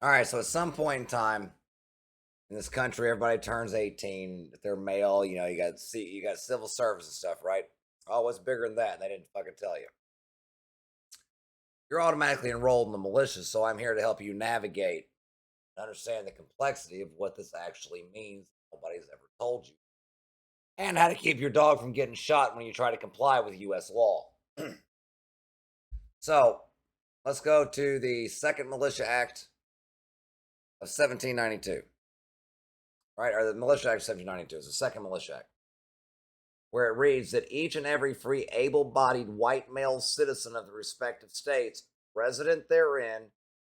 All right, so at some point in time in this country, everybody turns 18. If they're male, you got civil service and stuff, right? Oh, what's bigger than that? And they didn't fucking tell you. You're automatically enrolled in the militia, so I'm here to help you navigate and understand the complexity of what this actually means. Nobody's ever told you, and how to keep your dog from getting shot when you try to comply with U.S. law. So let's go to the Second Militia Act of 1792, right? Or the Militia Act of 1792 is the Second Militia Act, where it reads that each and every free, able bodied white male citizen of the respective states resident therein,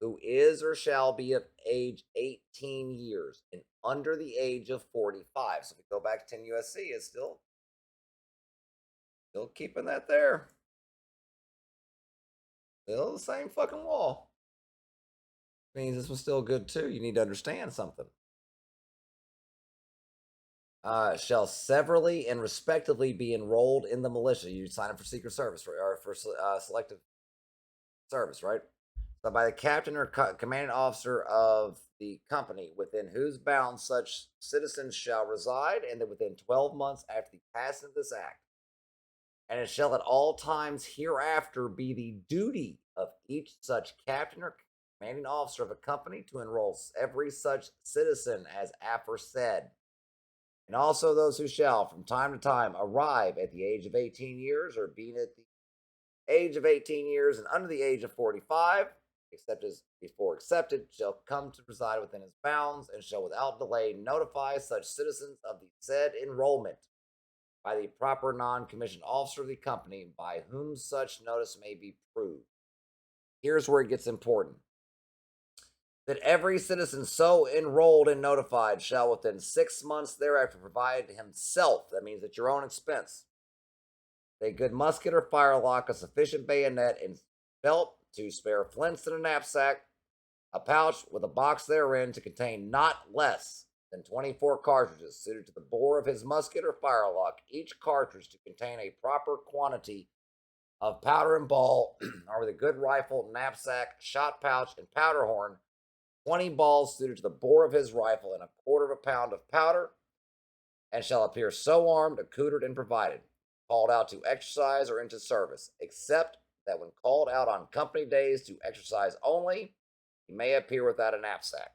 who is or shall be of age 18 years and under the age of 45. So if we go back to 10 USC, it's still keeping that there. Still the same fucking law. Means this was still good too. You need to understand something. Shall severally and respectively be enrolled in the militia. You sign up for Secret Service or for selective service, right? So by the captain or commanding officer of the company within whose bounds such citizens shall reside, and that within 12 months after the passing of this act. And it shall at all times hereafter be the duty of each such captain or commanding officer of a company to enroll every such citizen as aforesaid, and also those who shall from time to time arrive at the age of 18 years, or being at the age of 18 years and under the age of 45, except as before accepted, shall come to reside within his bounds, and shall without delay notify such citizens of the said enrollment by the proper non-commissioned officer of the company, by whom such notice may be proved. Here's where it gets important. That every citizen so enrolled and notified shall within 6 months thereafter provide himself, that means at your own expense, a good musket or firelock, a sufficient bayonet and belt, two spare flints in a knapsack, a pouch with a box therein to contain not less than 24 cartridges suited to the bore of his musket or firelock, each cartridge to contain a proper quantity of powder and ball, or with a good rifle, knapsack, shot pouch, and powder horn, 20 balls suited to the bore of his rifle, and a quarter of a pound of powder, and shall appear so armed, accoutred, and provided, called out to exercise or into service, except that when called out on company days to exercise only, he may appear without a knapsack.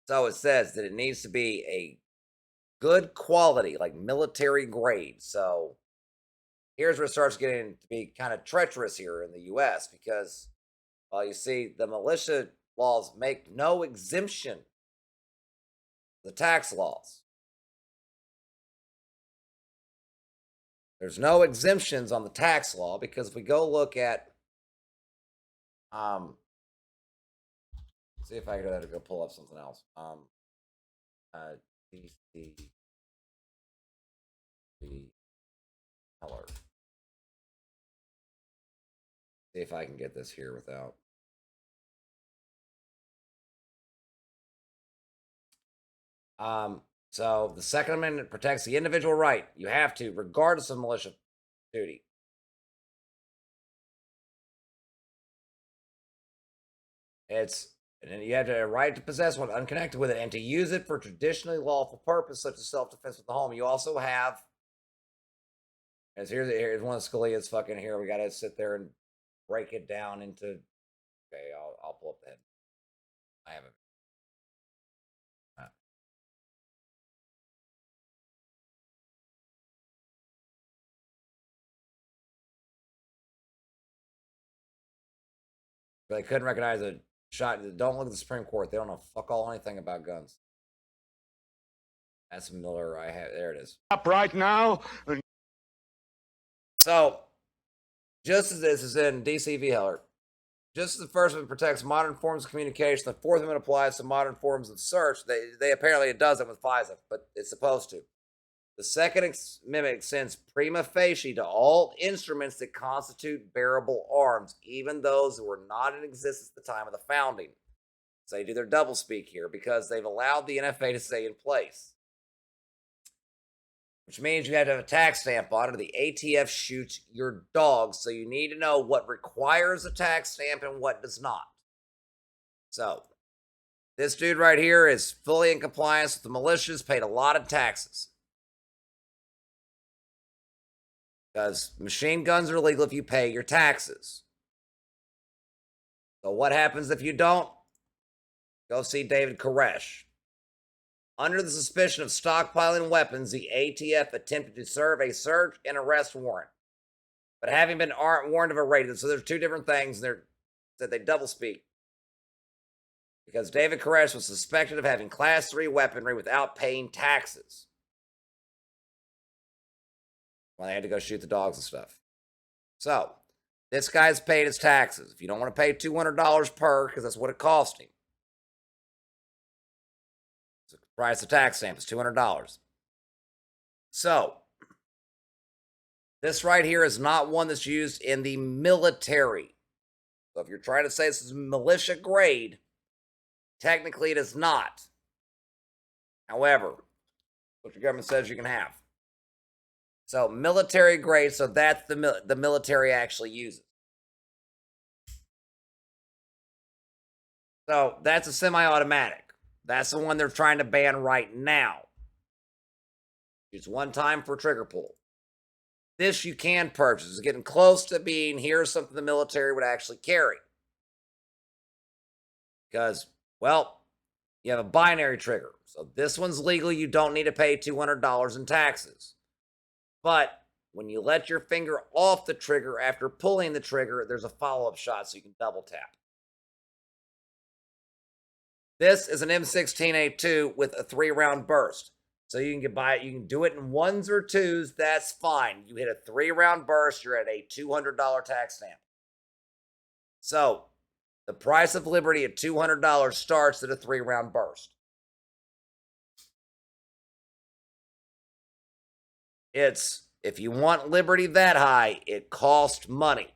So it says that it needs to be a good quality, like military grade. So here's where it starts getting to be kind of treacherous here in the US, because, well, you see, the militia laws make no exemption, the tax laws. There's no exemptions on the tax law, because if we go look at, see if I can go pull up something else. DC color. See if I can get this here without. So the Second Amendment protects the individual right. You have to, regardless of militia duty. And you have a right to possess one unconnected with it, and to use it for traditionally lawful purpose, such as self-defense with the home. You also have, as here's one of Scalia's fucking here. We got to sit there and break it down into. Okay, I'll pull up the head. I haven't. They couldn't recognize a shot. Don't look at the Supreme Court. They don't know fuck all anything about guns. That's Miller. I have there it is. Up right now. So, just as this is in DC v. Heller, just as the First Amendment protects modern forms of communication, the Fourth Amendment applies to modern forms of search. They apparently it doesn't with FISA, but it's supposed to. The Second Amendment extends prima facie to all instruments that constitute bearable arms, even those that were not in existence at the time of the founding. So they do their doublespeak here because they've allowed the NFA to stay in place, which means you have to have a tax stamp on it, or the ATF shoots your dog. So you need to know what requires a tax stamp and what does not. So this dude right here is fully in compliance with the militias, paid a lot of taxes. Because machine guns are legal if you pay your taxes. So what happens if you don't? Go see David Koresh. Under the suspicion of stockpiling weapons, the ATF attempted to serve a search and arrest warrant. But having been warned of a raid, so there's two different things, that they double speak. Because David Koresh was suspected of having Class 3 weaponry without paying taxes. Well, they had to go shoot the dogs and stuff. So, this guy's paid his taxes. If you don't want to pay $200 per, because that's what it cost him. The price of tax stamp is $200. So, this right here is not one that's used in the military. So if you're trying to say this is militia grade, technically it is not. However, what your government says you can have. So military grade, so that's the military actually uses. So that's a semi-automatic. That's the one they're trying to ban right now. It's one time for trigger pull. This you can purchase. It's getting close to being, here's something the military would actually carry. Because, well, you have a binary trigger. So this one's legal. You don't need to pay $200 in taxes. But when you let your finger off the trigger after pulling the trigger, there's a follow-up shot so you can double tap. This is an M16A2 with a 3-round burst. So you can do it in ones or twos, that's fine. You hit a 3-round burst, you're at a $200 tax stamp. So the price of liberty at $200 starts at a 3-round burst. If you want liberty that high, it costs money.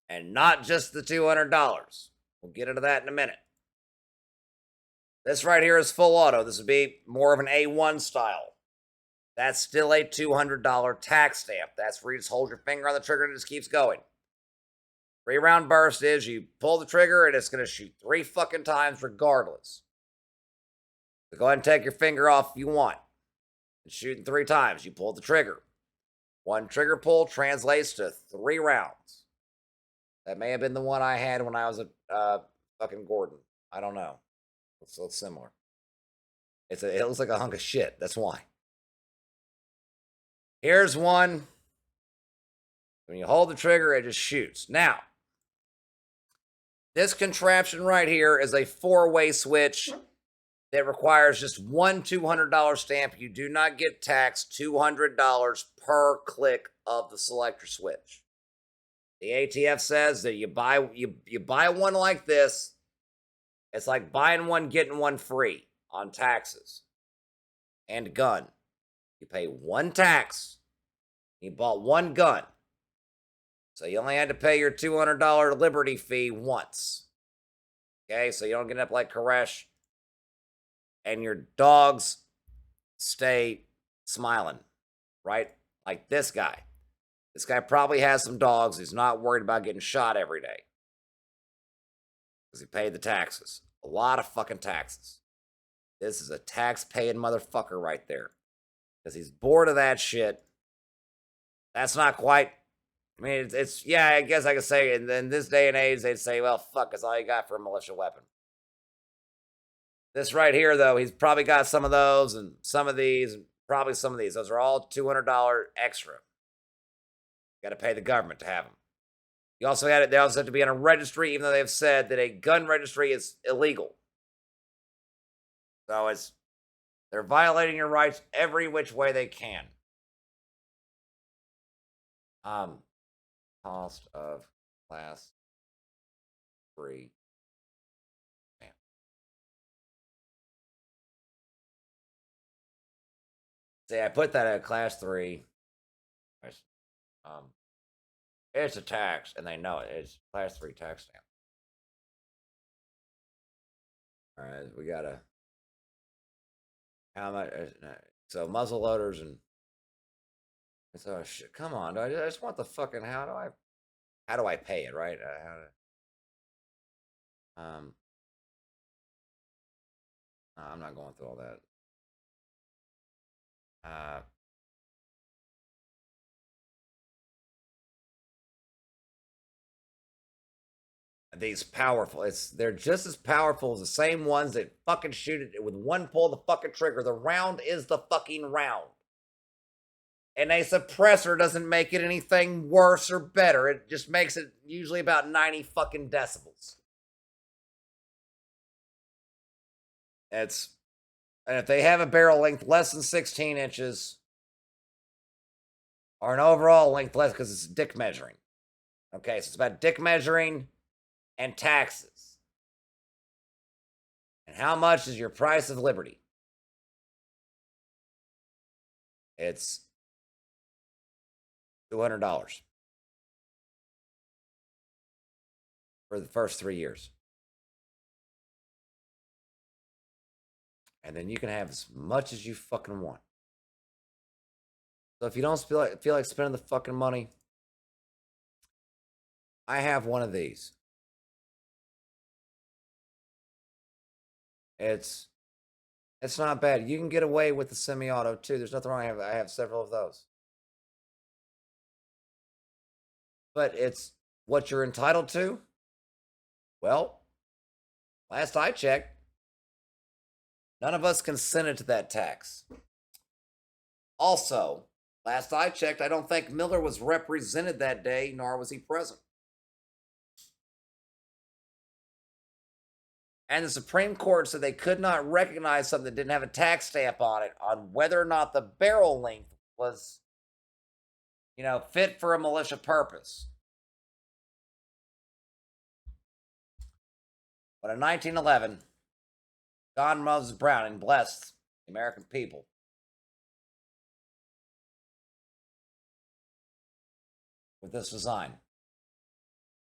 And not just the $200. We'll get into that in a minute. This right here is full auto. This would be more of an A1 style. That's still a $200 tax stamp. That's where you just hold your finger on the trigger and it just keeps going. 3-round burst is you pull the trigger and it's going to shoot 3 fucking times regardless. So go ahead and take your finger off if you want. It's shooting 3 times. You pull the trigger. 1 trigger pull translates to 3 rounds. That may have been the one I had when I was at fucking Gordon. I don't know. So it's similar. It looks like a hunk of shit. That's why. Here's one. When you hold the trigger, it just shoots. Now, this contraption right here is a 4-way switch that requires just one $200 stamp. You do not get taxed $200 per click of the selector switch. The ATF says that you buy one like this, it's like buying one, getting one free on taxes and gun. You pay 1 tax, you bought 1 gun. So you only had to pay your $200 liberty fee once. Okay, so you don't get up like Koresh and your dogs stay smiling, right? Like this guy. This guy probably has some dogs. He's not worried about getting shot every day. Because he paid the taxes. A lot of fucking taxes. This is a tax-paying motherfucker right there. Because he's bored of that shit. That's not quite... I mean, it's yeah, I guess I could say in this day and age, they'd say, well, fuck, that's all you got for a militia weapon. This right here, though, he's probably got some of those and some of these, and probably some of these. Those are all $200 extra. You got to pay the government to have them. You also they also have to be on a registry, even though they've said that a gun registry is illegal. So they're violating your rights every which way they can. Cost of class 3. Man. See, I put that at class 3. It's a tax, and they know it. It's class 3 tax stamp. All right, we gotta. How much? So muzzle loaders and. So shit. Come on, I just want the fucking. How do I pay it? Right? No, I'm not going through all that. Uh, these powerful. They're just as powerful as the same ones that fucking shoot it with one pull of the fucking trigger. The round is the fucking round. And a suppressor doesn't make it anything worse or better. It just makes it usually about 90 fucking decibels. It's and if they have a barrel length less than 16 inches or an overall length less, because it's dick measuring. Okay, so it's about dick measuring and taxes. And how much is your price of liberty? It's $200 for the first 3 years. And then you can have as much as you fucking want. So if you don't feel like spending the fucking money, I have one of these. It's not bad. You can get away with the semi-auto too. There's nothing wrong. I have several of those. But it's what you're entitled to. Well, last I checked, none of us consented to that tax. Also, last I checked, I don't think Miller was represented that day, nor was he present. And the Supreme Court said they could not recognize something that didn't have a tax stamp on it on whether or not the barrel length was, fit for a militia purpose. But in 1911, John Moses Browning blessed the American people with this design.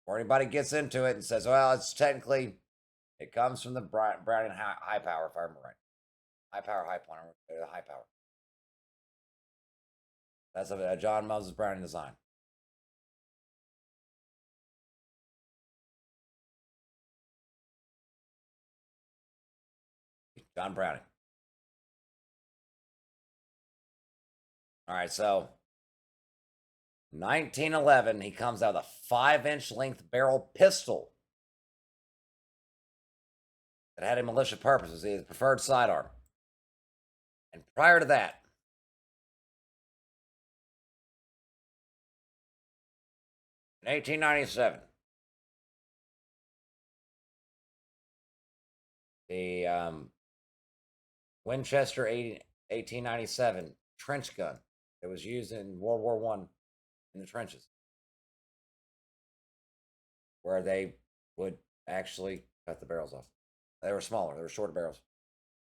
Before anybody gets into it and says, well, it's technically, it comes from the Browning high power, if I remember right. High power. High power. That's a John Moses Browning design. John Browning. All right, so 1911, he comes out with a 5-inch length barrel pistol that had a militia purpose. It was his preferred sidearm. And prior to that, in 1897, the Winchester 1897 trench gun that was used in World War I in the trenches, where they would actually cut the barrels off. They were smaller. They were shorter barrels.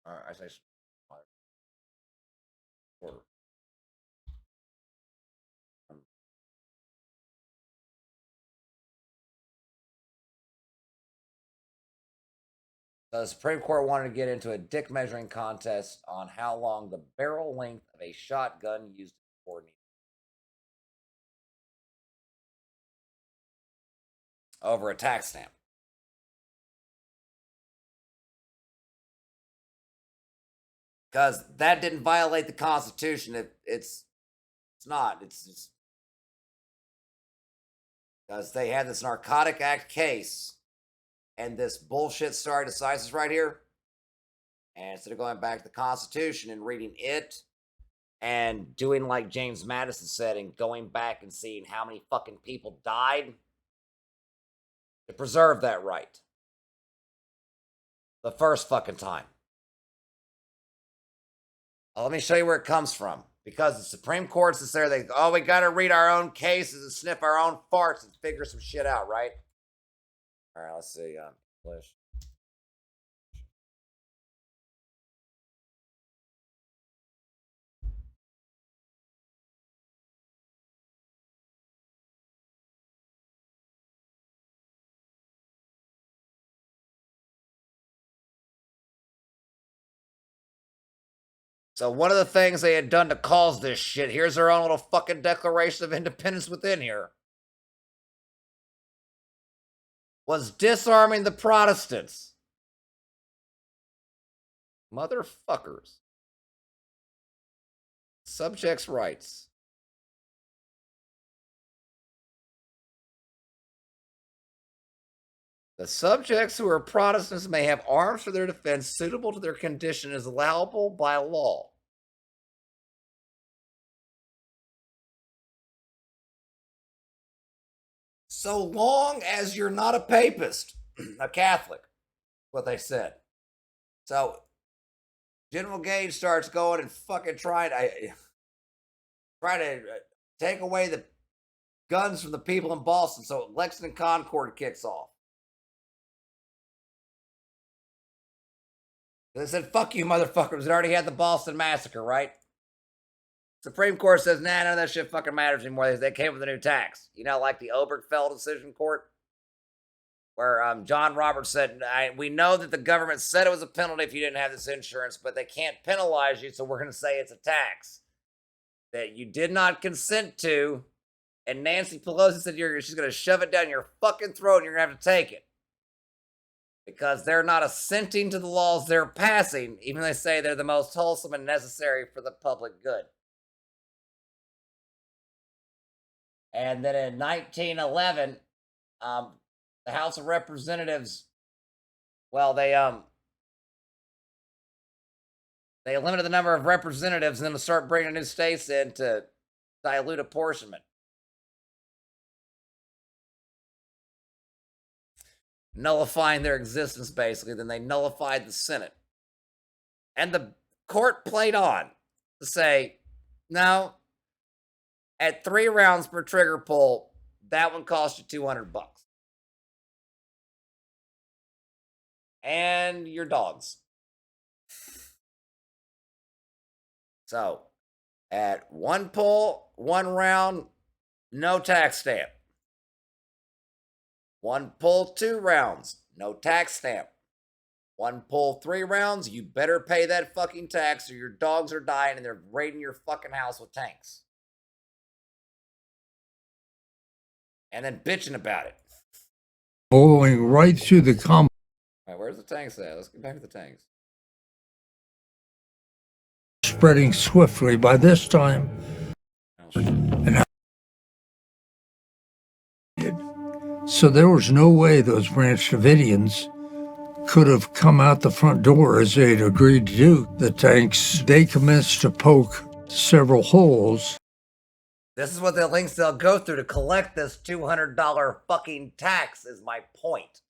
I say smaller. Shorter. So the Supreme Court wanted to get into a dick measuring contest on how long the barrel length of a shotgun used for needle. Over a tax stamp. Because that didn't violate the Constitution. It's not. It's just because they had this Narcotic Act case and this bullshit stare decisis right here. And instead of going back to the Constitution and reading it and doing like James Madison said and going back and seeing how many fucking people died to preserve that right the first fucking time. Let me show you where it comes from. Because the Supreme Court is there, we got to read our own cases and sniff our own farts and figure some shit out, right? All right, let's see. English. So one of the things they had done to cause this shit, here's their own little fucking Declaration of Independence within here. was disarming the Protestants. Motherfuckers. Subjects' rights. The subjects who are Protestants may have arms for their defense suitable to their condition as allowable by law. So long as you're not a papist, a Catholic, what they said. So General Gage starts going and fucking trying to take away the guns from the people in Boston. So Lexington Concord kicks off. They said, fuck you, motherfuckers. It already had the Boston Massacre, right? Supreme Court says, nah, none of that shit fucking matters anymore. They came with a new tax. You know, like the Obergefell decision court, where John Roberts said, we know that the government said it was a penalty if you didn't have this insurance, but they can't penalize you, so we're going to say it's a tax that you did not consent to. And Nancy Pelosi said she's going to shove it down your fucking throat and you're going to have to take it. Because they're not assenting to the laws they're passing, even though they say they're the most wholesome and necessary for the public good. And then in 1911, the House of Representatives, well, they limited the number of representatives and then to start bringing new states in to dilute apportionment. Nullifying their existence, basically. Then they nullified the Senate. And the court played on to say, no, at 3 rounds per trigger pull, that one cost you $200. And your dogs. So, at 1 pull, 1 round, no tax stamp. 1 pull, 2 rounds, no tax stamp. 1 pull, 3 rounds, you better pay that fucking tax or your dogs are dying and they're raiding your fucking house with tanks. And then bitching about it. Bowling right through the All right, where's the tanks at? Let's get back to the tanks. Spreading swiftly by this time. And so there was no way those Branch Davidians could have come out the front door as they'd agreed to do. The tanks, they commenced to poke several holes. This is what the links they'll go through to collect this $200 fucking tax, is my point.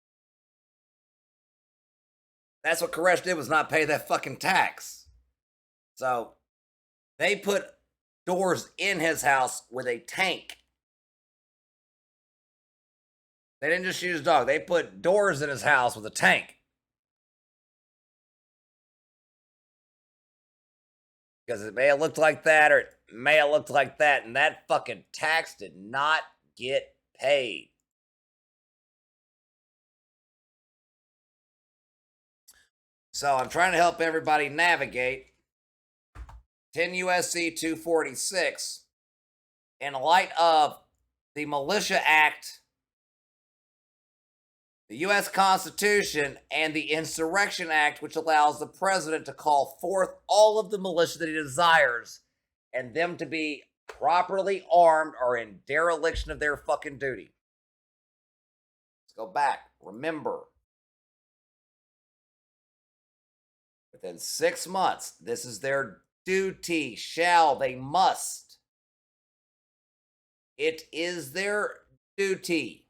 That's what Koresh did, was not pay that fucking tax. So they put doors in his house with a tank. They didn't just shoot his dog. They put doors in his house with a tank. Because it may have looked like that or it may have looked like that. And that fucking tax did not get paid. So I'm trying to help everybody navigate 10 U.S.C. 246 in light of the Militia Act, the U.S. Constitution, and the Insurrection Act, which allows the president to call forth all of the militia that he desires and them to be properly armed or in dereliction of their fucking duty. Let's go back. Remember, within 6 months, this is their duty, they must. It is their duty.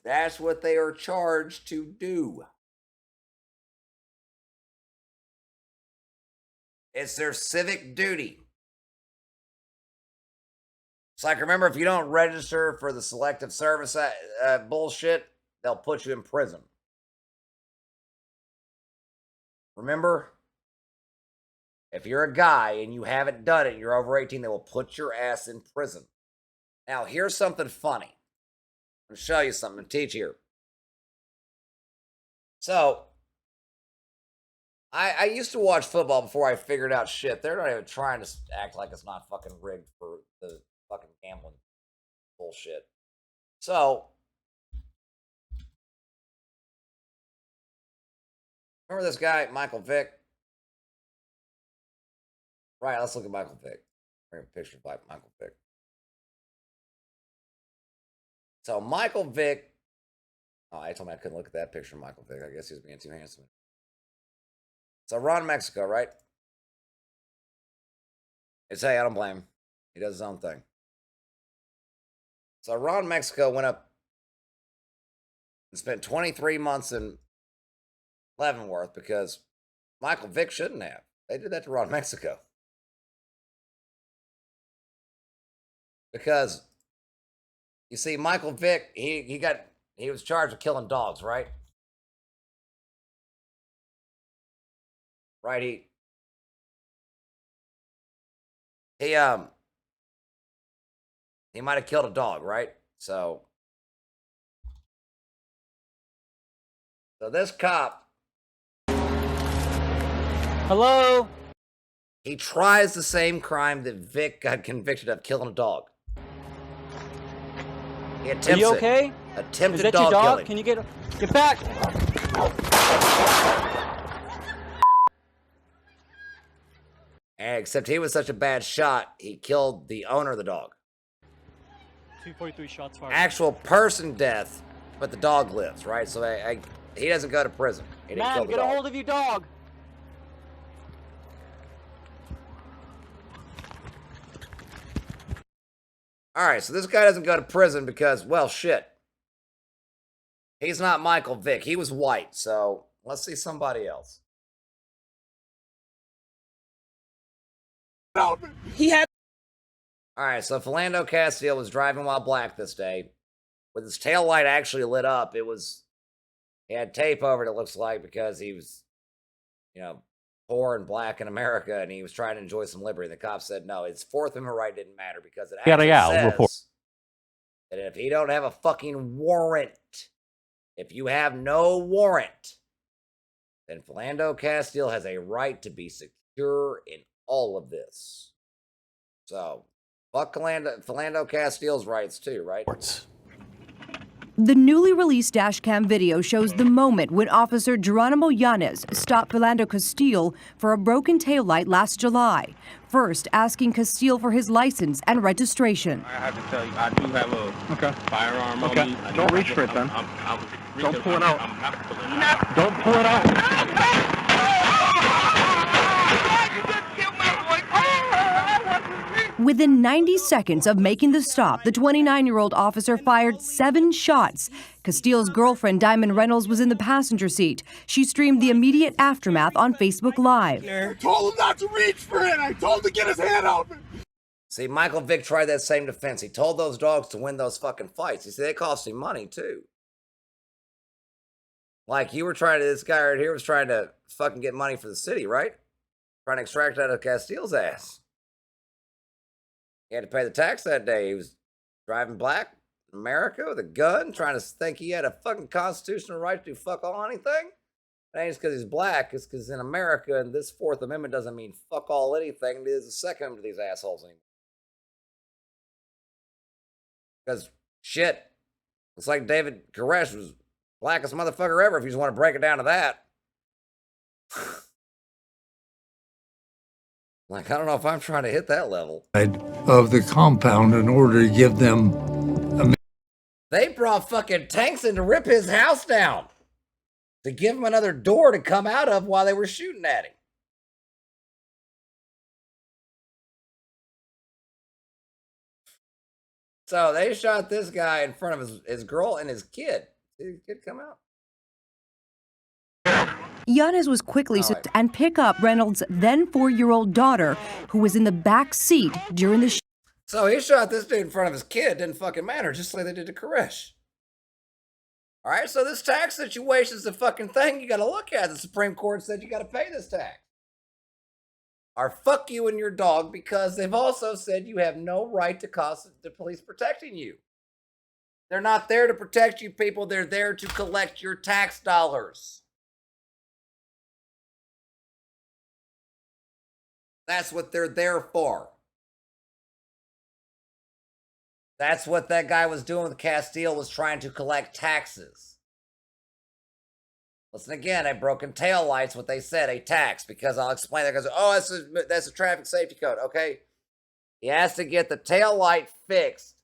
That's what they are charged to do. It's their civic duty. It's like, remember, if you don't register for the selective service bullshit, they'll put you in prison. Remember? If you're a guy and you haven't done it and you're over 18, they will put your ass in prison. Now, here's something funny. I'm going to show you something and teach here. So, I used to watch football before I figured out shit. They're not even trying to act like it's not fucking rigged for the fucking gambling bullshit. So, remember this guy, Michael Vick? Right, let's look at Michael Vick. Bring a picture of Michael Vick. So, Michael Vick. Oh, I told me I couldn't look at that picture of Michael Vick. I guess he was being too handsome. So, Ron Mexico, right? It's, hey, I don't blame him. He does his own thing. So, Ron Mexico went up and spent 23 months in Leavenworth because Michael Vick shouldn't have. They did that to Ron Mexico. Because you see, Michael Vick, he was charged with killing dogs, right? Right. He might have killed a dog, right? So this cop, hello, he tries the same crime that Vic got convicted of, killing a dog. He attempts are you okay? Attempted Is that dog your dog? killing. Can you get back? And except he was such a bad shot, he killed the owner of the dog. 243 shots fired. Actual person death, but the dog lives, right? So he doesn't go to prison. He didn't kill Man, the get dog. a hold of your dog. All right, so this guy doesn't go to prison because, well, shit. He's not Michael Vick. He was white, so let's see somebody else. He had. All right, so Philando Castile was driving while black this day. With his tail light actually lit up, he had tape over it, it looks like, because he was, poor and black in America, and he was trying to enjoy some liberty. The cop said no, his Fourth Amendment right didn't matter because it actually says that if he don't have a fucking warrant, if you have no warrant, then Philando Castile has a right to be secure in all of this. So, fuck Philando Castile's rights too, right? The newly released dashcam video shows the moment when Officer Geronimo Yanez stopped Philando Castile for a broken taillight last July, first asking Castile for his license and registration. I have to tell you, I do have a firearm on me. Don't reach for it then. Don't pull it out. Don't pull it out. Within 90 seconds of making the stop, the 29-year-old officer fired 7 shots. Castile's girlfriend, Diamond Reynolds, was in the passenger seat. She streamed the immediate aftermath on Facebook Live. I told him not to reach for it. I told him to get his hand out. See, Michael Vick tried that same defense. He told those dogs to win those fucking fights. You see, they cost him money, too. Like, this guy right here was trying to fucking get money for the city, right? Trying to extract it out of Castile's ass. He had to pay the tax that day. He was driving black in America with a gun, trying to think he had a fucking constitutional right to do fuck all anything. It ain't just because he's black. It's because in America, and this Fourth Amendment doesn't mean fuck all anything. There's a Second Amendment to these assholes anymore. Because, shit, it's like David Koresh was blackest motherfucker ever if you just want to break it down to that. Like, I don't know if I'm trying to hit that level. Of the compound in order to give them. They brought fucking tanks in to rip his house down to give him another door to come out of while they were shooting at him. So they shot this guy in front of his girl and his kid. Did his kid come out? Yanez was quickly sent and pick up Reynolds' then 4-year-old daughter, who was in the back seat during the So he shot this dude in front of his kid. Didn't fucking matter, just like they did to Koresh. All right, so this tax situation is the fucking thing you got to look at. The Supreme Court said you got to pay this tax. Or fuck you and your dog, because they've also said you have no right to cost the police protecting you. They're not there to protect you, people. They're there to collect your tax dollars. That's what they're there for. That's what that guy was doing with Castile, was trying to collect taxes. Listen again, a broken tail light's what they said, a tax, because I'll explain that. Because, oh, that's a traffic safety code. Okay. He has to get the tail light fixed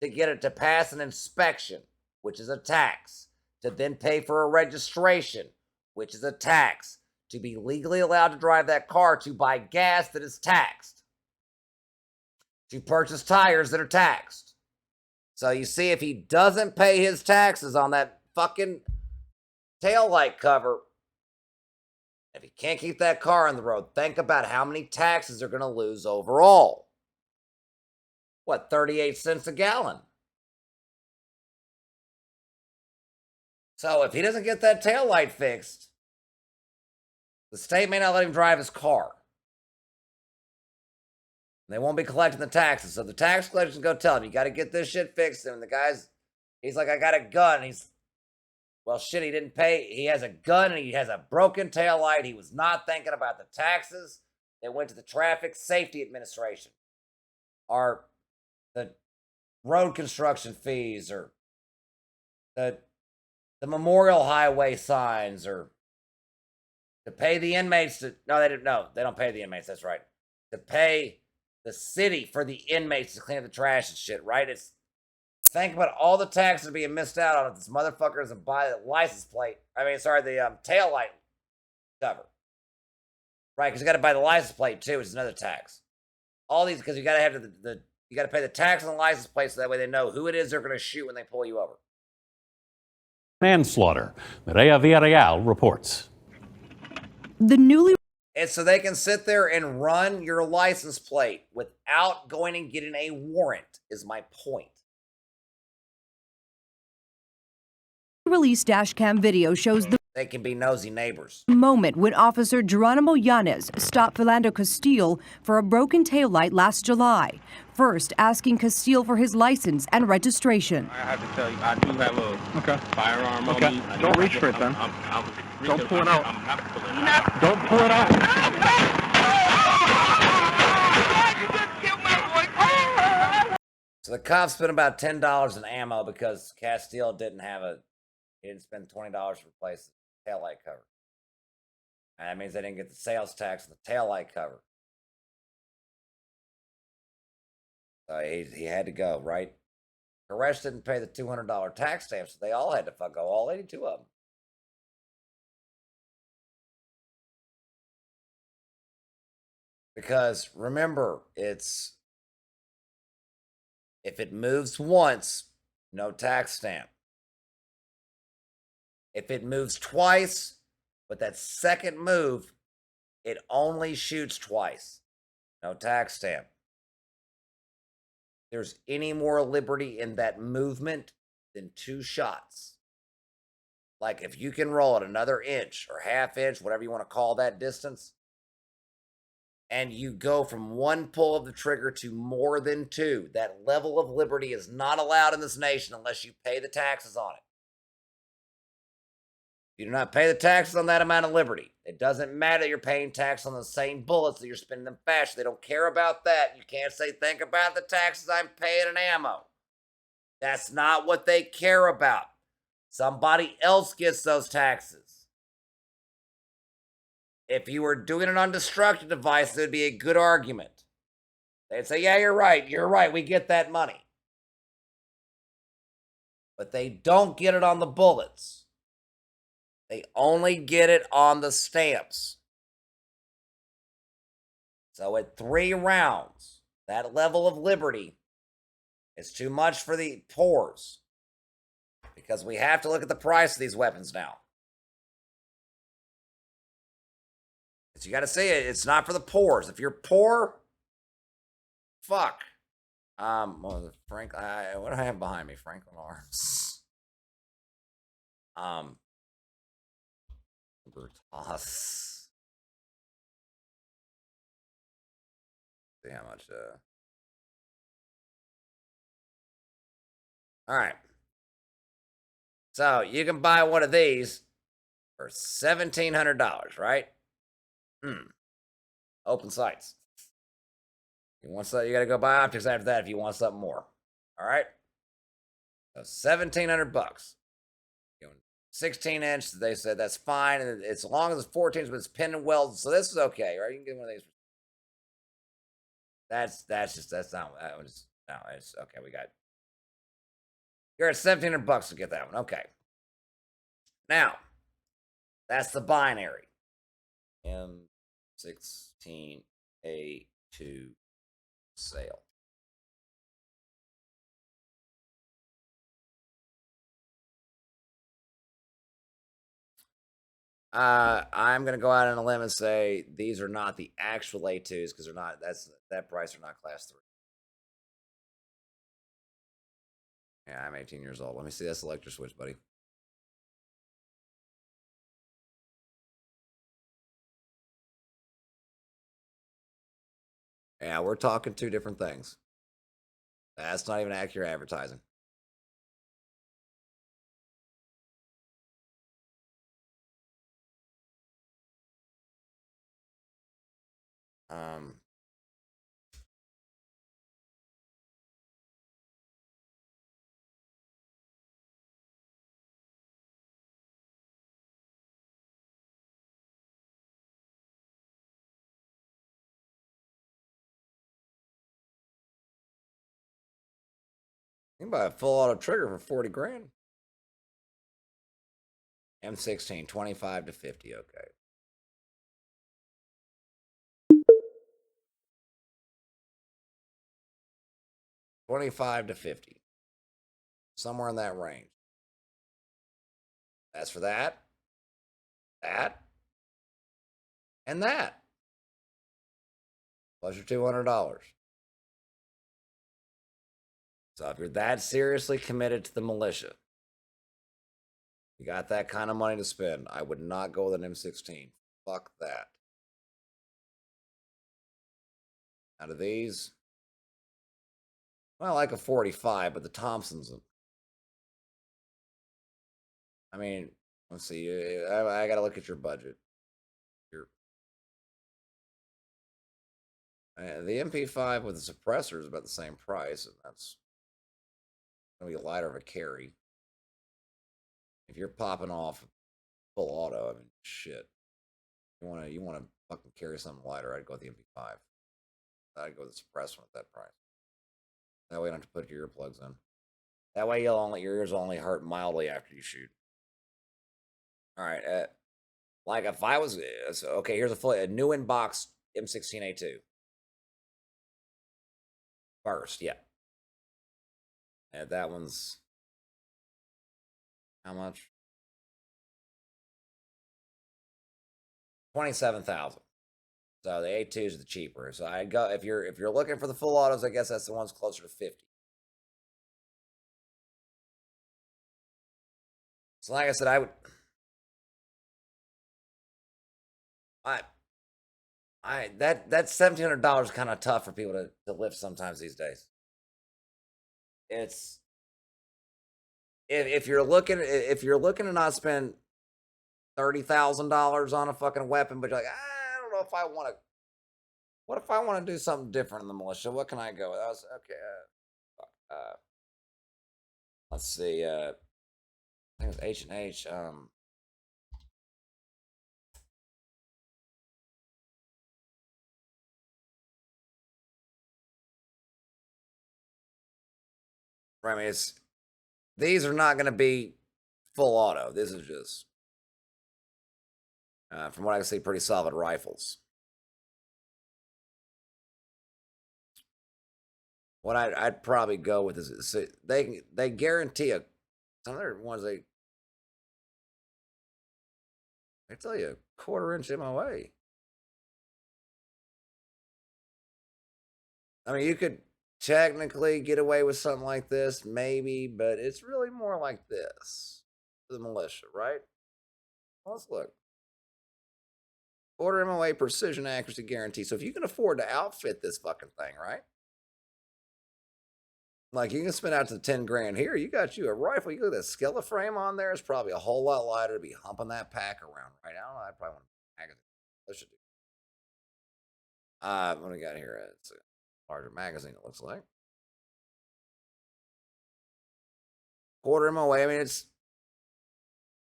to get it to pass an inspection, which is a tax, to then pay for a registration, which is a tax, to be legally allowed to drive that car, to buy gas that is taxed, to purchase tires that are taxed. So you see, if he doesn't pay his taxes on that fucking tail light cover, if he can't keep that car on the road, think about how many taxes they're going to lose overall. What, 38 cents a gallon? So if he doesn't get that tail light fixed, the state may not let him drive his car. They won't be collecting the taxes. So the tax collectors go tell him, you got to get this shit fixed. And the guy's, he's like, I got a gun. He's, well, shit, he didn't pay. He has a gun and he has a broken tail light. He was not thinking about the taxes. They went to the Traffic Safety Administration, or the road construction fees, or the memorial highway signs, or to pay the inmates to, no, they didn't, no, they don't pay the inmates. That's right. To pay the city for the inmates to clean up the trash and shit, right? It's, think about all the taxes being missed out on if this motherfucker doesn't buy the license plate. I mean, sorry, the tail light cover. Right, because you got to buy the license plate too, which is another tax. All these, because you got to have you got to pay the tax on the license plate so that way they know who it is they're going to shoot when they pull you over. Manslaughter. Mireya Villarreal reports. The newly And so they can sit there and run your license plate without going and getting a warrant, is my point. released dashcam video shows the They can be nosy neighbors. moment when Officer Geronimo Yanez stopped Philando Castile for a broken taillight last July, first asking Castile for his license and registration. I have to tell you, I do have a firearm on me. Don't reach for it then. Don't pull it out. I'm not pulling it out. Don't pull it out. So the cops spent about $10 in ammo because Castile didn't have he didn't spend $20 to replace the taillight cover. And that means they didn't get the sales tax on the taillight cover. So he had to go, right? Koresh didn't pay the $200 tax stamp, so they all had to go, all 82 of them. Because remember, it's, if it moves once, no tax stamp. If it moves twice, but that second move, it only shoots twice. No tax stamp. There's any more liberty in that movement than 2 shots. Like if you can roll it another inch or half inch, whatever you want to call that distance, and you go from 1 pull of the trigger to more than 2, that level of liberty is not allowed in this nation unless you pay the taxes on it. You do not pay the taxes on that amount of liberty. It doesn't matter you're paying tax on the same bullets that you're spending them fast. They don't care about that. You can't say, think about the taxes I'm paying in ammo. That's not what they care about. Somebody else gets those taxes. If you were doing it on destructive devices, it would be a good argument. They'd say, yeah, you're right, we get that money. But they don't get it on the bullets. They only get it on the stamps. So at 3 rounds, that level of liberty is too much for the poors. Because we have to look at the price of these weapons now. So you got to see it. It's not for the poors. If you're poor, fuck. Well, what do I have behind me? Franklin Arms. Toss. See how much. All right. So you can buy one of these for $1,700, right? Open sites. You want something, you got to go buy optics after that if you want something more. All right. So $1,700. 16-inch. They said that's fine, and it's as long as it's 14 inches, but it's pin and welded. So this is okay, right? You can get one of these. That's not that was no. It's okay. We got. You're at $1,700 to get that one. Okay. Now, that's the binary. M16A2 sale. I'm gonna go out on a limb and say these are not the actual A2s because they're not. That price are not class 3. Yeah, I'm 18 years old. Let me see that selector switch, buddy. Yeah, we're talking two different things. That's not even accurate advertising. Um, you can buy a full auto trigger for 40 grand. M16, 25 to 50. Okay. $25 to 50. Somewhere in that range. That's for that, and that. Plus your $200. So if you're that seriously committed to the militia, you got that kind of money to spend, I would not go with an M16. Fuck that. Out of these, well, I like a 45, but the Thompson's. I mean, let's see. I got to look at your budget. The MP5 with the suppressor is about the same price, and that's gonna be lighter of a carry. If you're popping off full auto, I mean, shit. You wanna fucking carry something lighter? I'd go with the MP5. I'd go with the suppressor at that price. That way, you don't have to put your earplugs in. That way, your ears only hurt mildly after you shoot. All right. Like if I was so, okay, here's a new in-box M16A2. First, yeah. And that one's how much? 27,000. So the A2 is the cheaper. So I'd go if you're looking for the full autos, I guess that's the ones closer to 50. So like I said, that $1,700 kind of tough for people to lift sometimes these days. It's if you're looking to not spend $30,000 on a fucking weapon, but you're like, I don't know if I want to. What if I want to do something different in the militia? What can I go with? I was okay. Let's see. I think it's H&H. I mean, these are not going to be full auto. This is just, from what I can see, pretty solid rifles. What I'd probably go with is they guarantee some other ones they tell you a 1/4 inch MOA. I mean, you could technically get away with something like this, maybe, but it's really more like this for the militia, right? Let's look. 1/4 MOA precision accuracy guarantee. So if you can afford to outfit this fucking thing, right? Like you can spend out to 10 grand here. You got you a rifle. You got that skeleton frame on there. It's probably a whole lot lighter to be humping that pack around, right? I don't know. I probably want to magazine. That should do. What do we got here? It's a larger magazine. It looks like. quarter MOA. I mean, it's.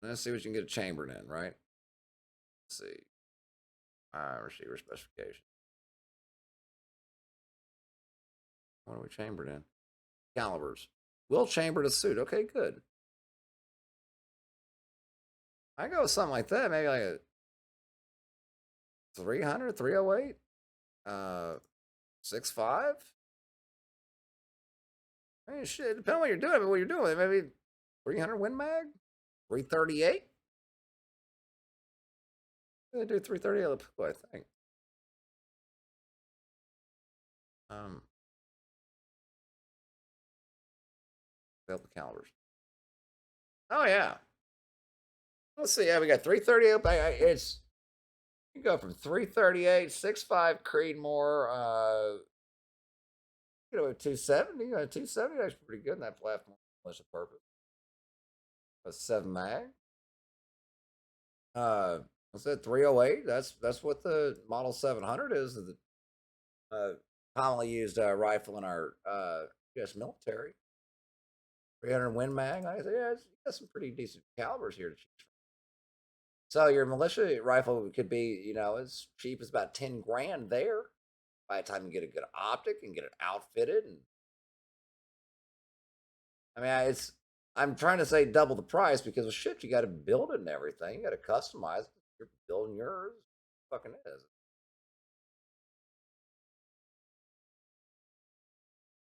Let's see what you can get a chambered in, right? Let's see. Receiver specification. What are we chambered in? Calibers. Will chambered a suit. Okay, good. I go with something like that. Maybe like a 300, 308, 6.5. I mean, shit, depending on what you're doing. But what you're doing, maybe 300 Win Mag, 338. They do 338 on the pool, I think. Build the calibers. Oh yeah. Let's see. Yeah, we got 338. It's you go from 338, 6.5 Creedmoor, you know, 270. 270. That's pretty good in that platform. Militia purpose. A 7 mag. I said 308. That's what the Model 700 is. The commonly used rifle in our U.S. military. 300 Win Mag. I say, yeah, it's got some pretty decent calibers here to choose from. So your militia rifle could be, you know, as cheap as about 10 grand there. By the time you get a good optic and get it outfitted, and I mean, I'm trying to say double the price because of shit. You got to build it and everything. You got to customize it. You're building yours. It fucking is.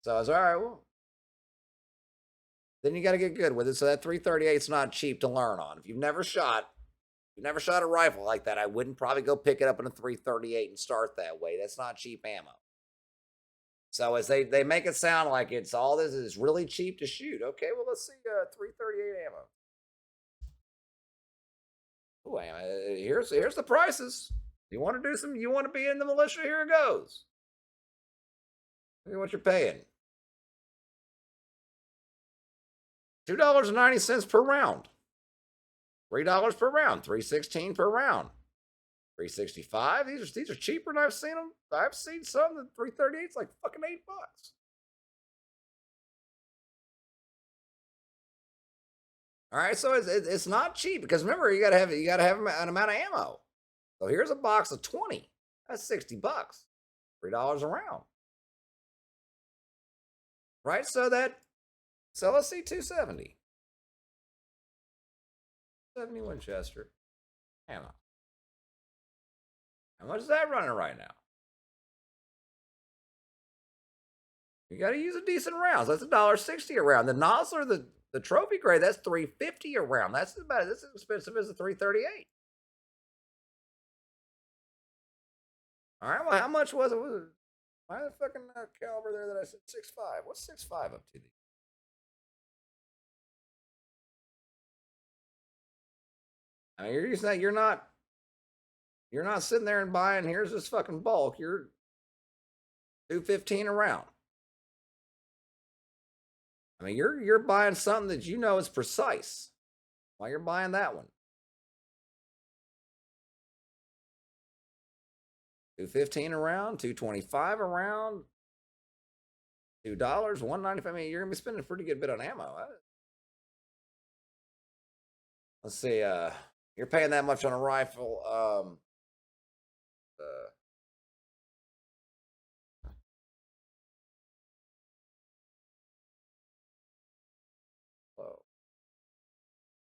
So I was all right. Well, then you got to get good with it. So that 338 is not cheap to learn on. If you've never shot a rifle like that, I wouldn't probably go pick it up in a 338 and start that way. That's not cheap ammo. So as they make it sound like it's all this is really cheap to shoot. Okay, well let's see 338 ammo. Oh, here's the prices. You want to do some? You want to be in the militia? Here it goes. Look at what you're paying. $2.90 per round. $3 per round. $3.16 per round. $3.65. These are cheaper than I've seen them. I've seen some. The 338's like fucking $8. All right, so it's not cheap because remember you gotta have an amount of ammo. So here's a box of 20. That's $60. $3 a round. Right? So let's see 270. 70 Winchester ammo. How much is that running right now? You got to use a decent round. So that's $1.60 a round. The Nosler, the trophy grade, that's $3.50 a round. That's about as expensive as the 338. All right. Well, how much was it? Why the fucking caliber there that I said 6.5? What's 6.5 up to? I mean, you're using that. You're not sitting there and buying. Here's this fucking bulk. You're $2.15 a round. I mean, you're buying something that you know is precise. Why you're buying that one? $2.15 a round, $2.25 a round, $2, $1.95. I mean, you're gonna be spending a pretty good bit on ammo. Let's see. You're paying that much on a rifle.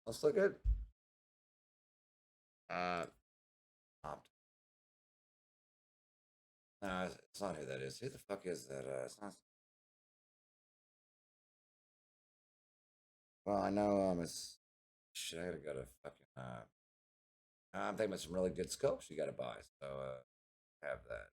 Let's look at no, it's not who that is. Who the fuck is that? It's not. Well, I know it's shit. I gotta go to fucking I'm thinking of some really good scopes you gotta buy. So have that.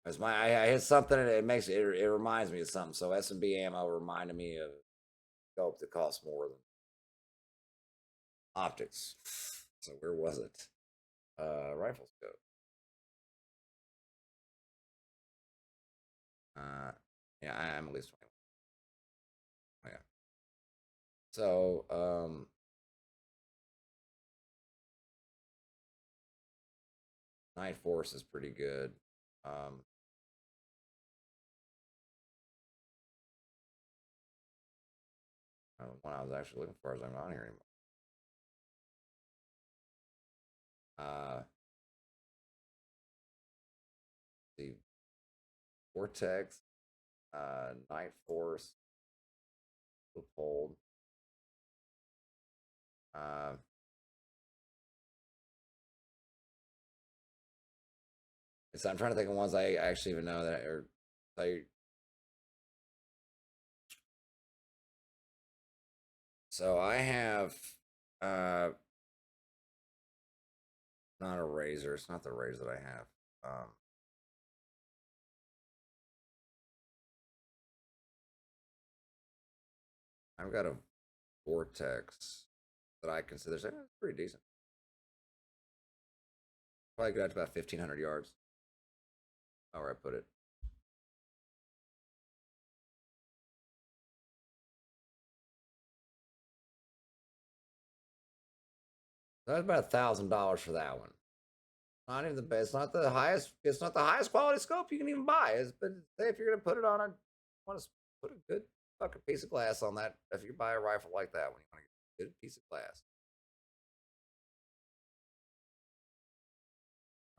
As I hit something and it reminds me of something. So S&B ammo reminded me of scope that costs more than optics. So where was it? Rifle scope. Yeah, I am at least 21. Oh, yeah. So Night Force is pretty good. Um, one I was actually looking for is I'm not here anymore. The Vortex, Night Force, Loophole. So I'm trying to think of ones I actually even know that are like. So I have not a razor. It's not the razor that I have. I've got a Vortex that I consider pretty decent. Probably get out to about 1,500 yards. Oh, where I put it. So that's about $1,000 for that one. Not even the best. It's not the highest. It's not the highest quality scope you can even buy. But say if you're gonna put it on a, want to put a good fucking piece of glass on that. If you buy a rifle like that, when you want to get a good piece of glass.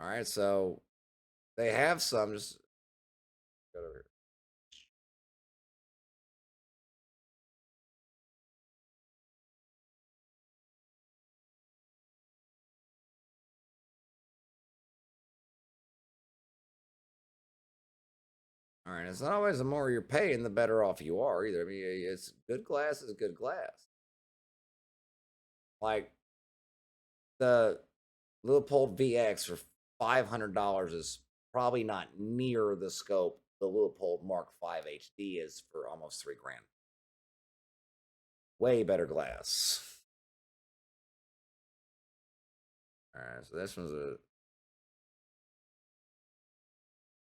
All right, so they have some. Just go over here. All right, it's not always the more you're paying, the better off you are either. I mean, it's good glass is good glass. Like the Leupold VX for $500 is probably not near the scope the Leupold Mark V HD is for almost $3,000. Way better glass. All right, so this one's a.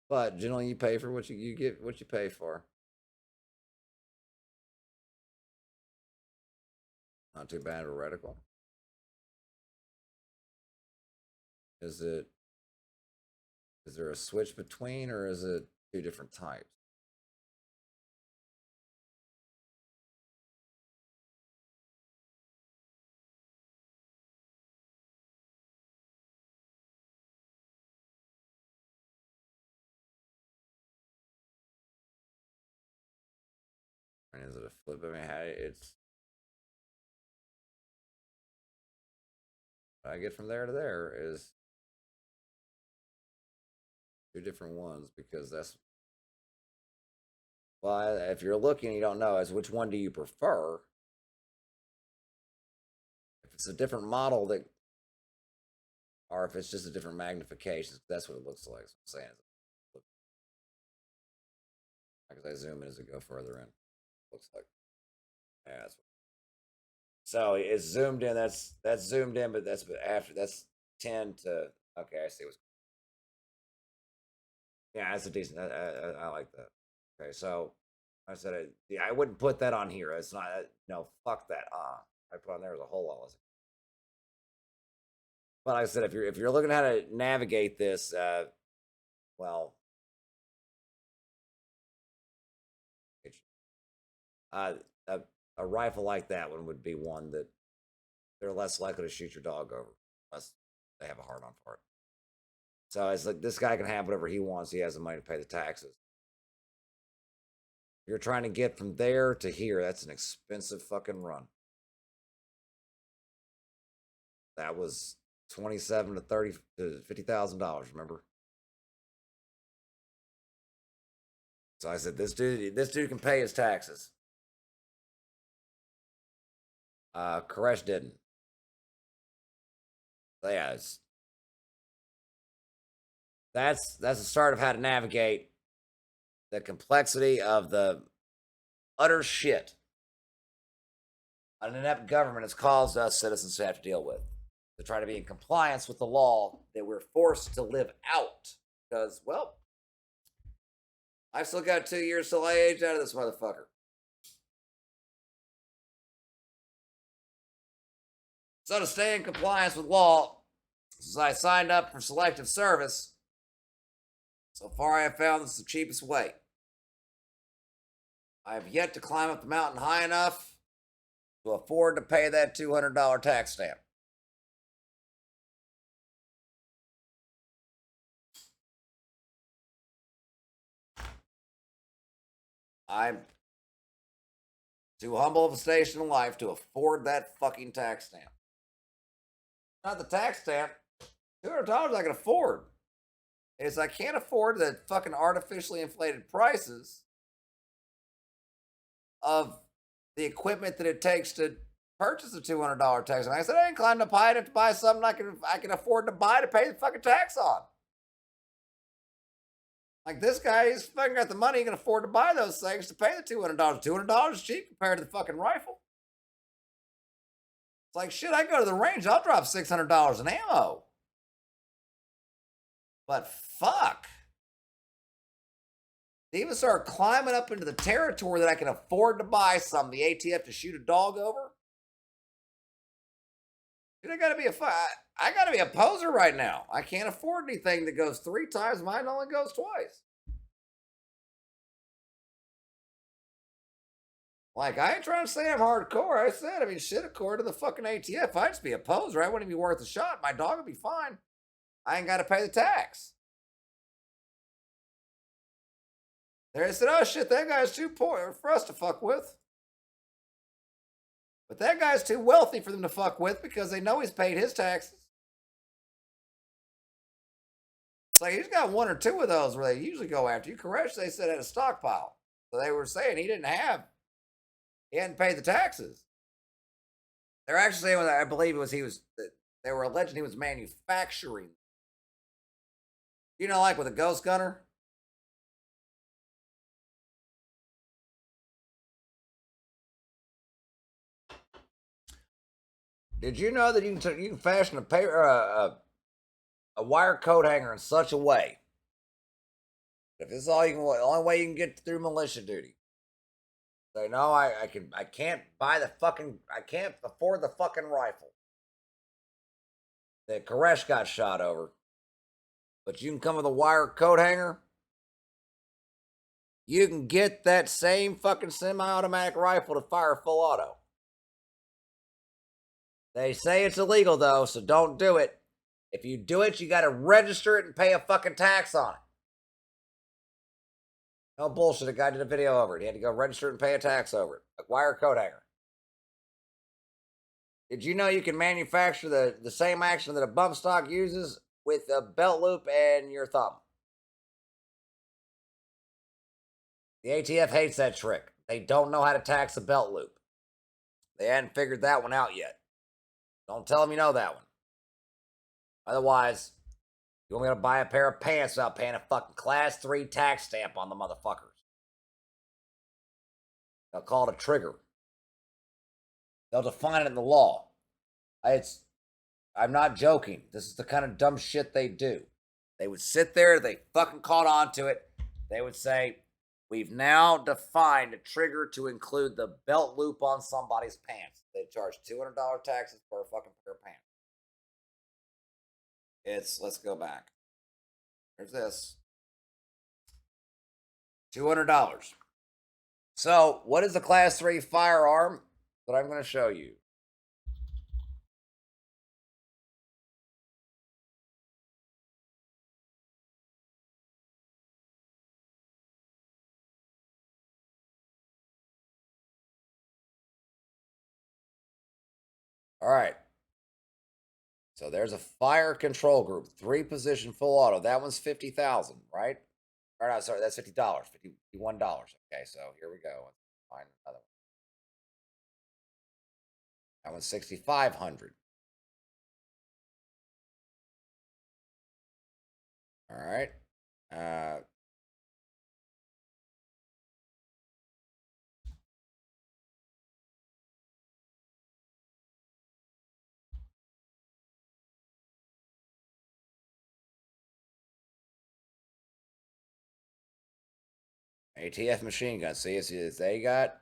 But generally, you pay for what you get, what you pay for. Not too bad a reticle. Is it? Is there a switch between, or is it two different types? And is it a flip? I mean, it's. What I get from there to there is two different ones because that's. Well, if you're looking, you don't know as which one do you prefer. If it's a different model that, or if it's just a different magnification, that's what it looks like. So I'm saying, because I zoom in as I go further in, looks like. Yeah, that's what. So it's zoomed in. That's zoomed in, but that's after that's 10 to. Okay, I see what's. Yeah, that's a decent. I like that. Okay, so I said, yeah, I wouldn't put that on here. It's not. No, fuck that. I put on there as a whole lot. But like I said, if you're looking at how to navigate this, well, uh, a, a rifle like that one would be one that they're less likely to shoot your dog over, unless they have a hard on for it. So it's like this guy can have whatever he wants. He has the money to pay the taxes. You're trying to get from there to here. That's an expensive fucking run. That was 27 to 30 to $50,000. Remember? So I said, this dude can pay his taxes. Koresh didn't. So yeah, that's the start of how to navigate the complexity of the utter shit an inept government has caused us citizens to have to deal with, to try to be in compliance with the law that we're forced to live out. Because, well, I've still got 2 years till I age out of this motherfucker. So to stay in compliance with law, since I signed up for selective service, So far, I have found this is the cheapest way. I have yet to climb up the mountain high enough to afford to pay that $200 tax stamp. I'm too humble of a station in life to afford that fucking tax stamp. Not the tax stamp. $200 I can afford. Is I can't afford the fucking artificially inflated prices of the equipment that it takes to purchase a $200 tax. And I said I ain't climbing up high enough to buy something I can afford to buy to pay the fucking tax on. Like this guy, he's fucking got the money, he can afford to buy those things to pay the $200. $200 is cheap compared to the fucking rifle. It's like shit. I go to the range, I'll drop $600 in ammo. But fuck. To even start climbing up into the territory that I can afford to buy some, the ATF to shoot a dog over. Dude, I gotta be a poser right now. I can't afford anything that goes 3 times. Mine only goes twice. Like, I ain't trying to say I'm hardcore. I said, shit, according to the fucking ATF, I'd just be a poser. I wouldn't be worth a shot. My dog would be fine. I ain't got to pay the tax. They said, oh shit, that guy's too poor for us to fuck with. But that guy's too wealthy for them to fuck with because they know he's paid his taxes. It's like he's got 1 or 2 of those where they usually go after you. Koresh, they said, had a stockpile. So they were saying he hadn't paid the taxes. They're actually saying, I believe they were alleging he was manufacturing. You know, like with a ghost gunner? Did you know that you can fashion a wire coat hanger in such a way that if this is the only way you can get through militia duty? Say no, I can't afford the fucking rifle that Koresh got shot over, but you can come with a wire coat hanger. You can get that same fucking semi-automatic rifle to fire full auto. They say it's illegal though, so don't do it. If you do it, you got to register it and pay a fucking tax on it. No bullshit. A guy did a video over it. He had to go register it and pay a tax over it. A wire coat hanger. Did you know you can manufacture the same action that a bump stock uses with a belt loop and your thumb? The ATF hates that trick. They don't know how to tax a belt loop. They hadn't figured that one out yet. Don't tell them you know that one. Otherwise, you want me to buy a pair of pants without paying a fucking class 3 tax stamp on the motherfuckers. They'll call it a trigger. They'll define it in the law. I'm not joking. This is the kind of dumb shit they do. They would sit there, they fucking caught on to it. They would say, we've now defined a trigger to include the belt loop on somebody's pants. They charge $200 taxes for a fucking pair of pants. Let's go back. There's this. $200. So, what is a class 3 firearm that I'm going to show you? All right. So there's a fire control group, 3-position full auto. That one's 50,000, right? Or no, sorry, that's $50, $51. Okay, so here we go. Let's find another one. That one's 6,500. All right. ATF machine gun. See, they got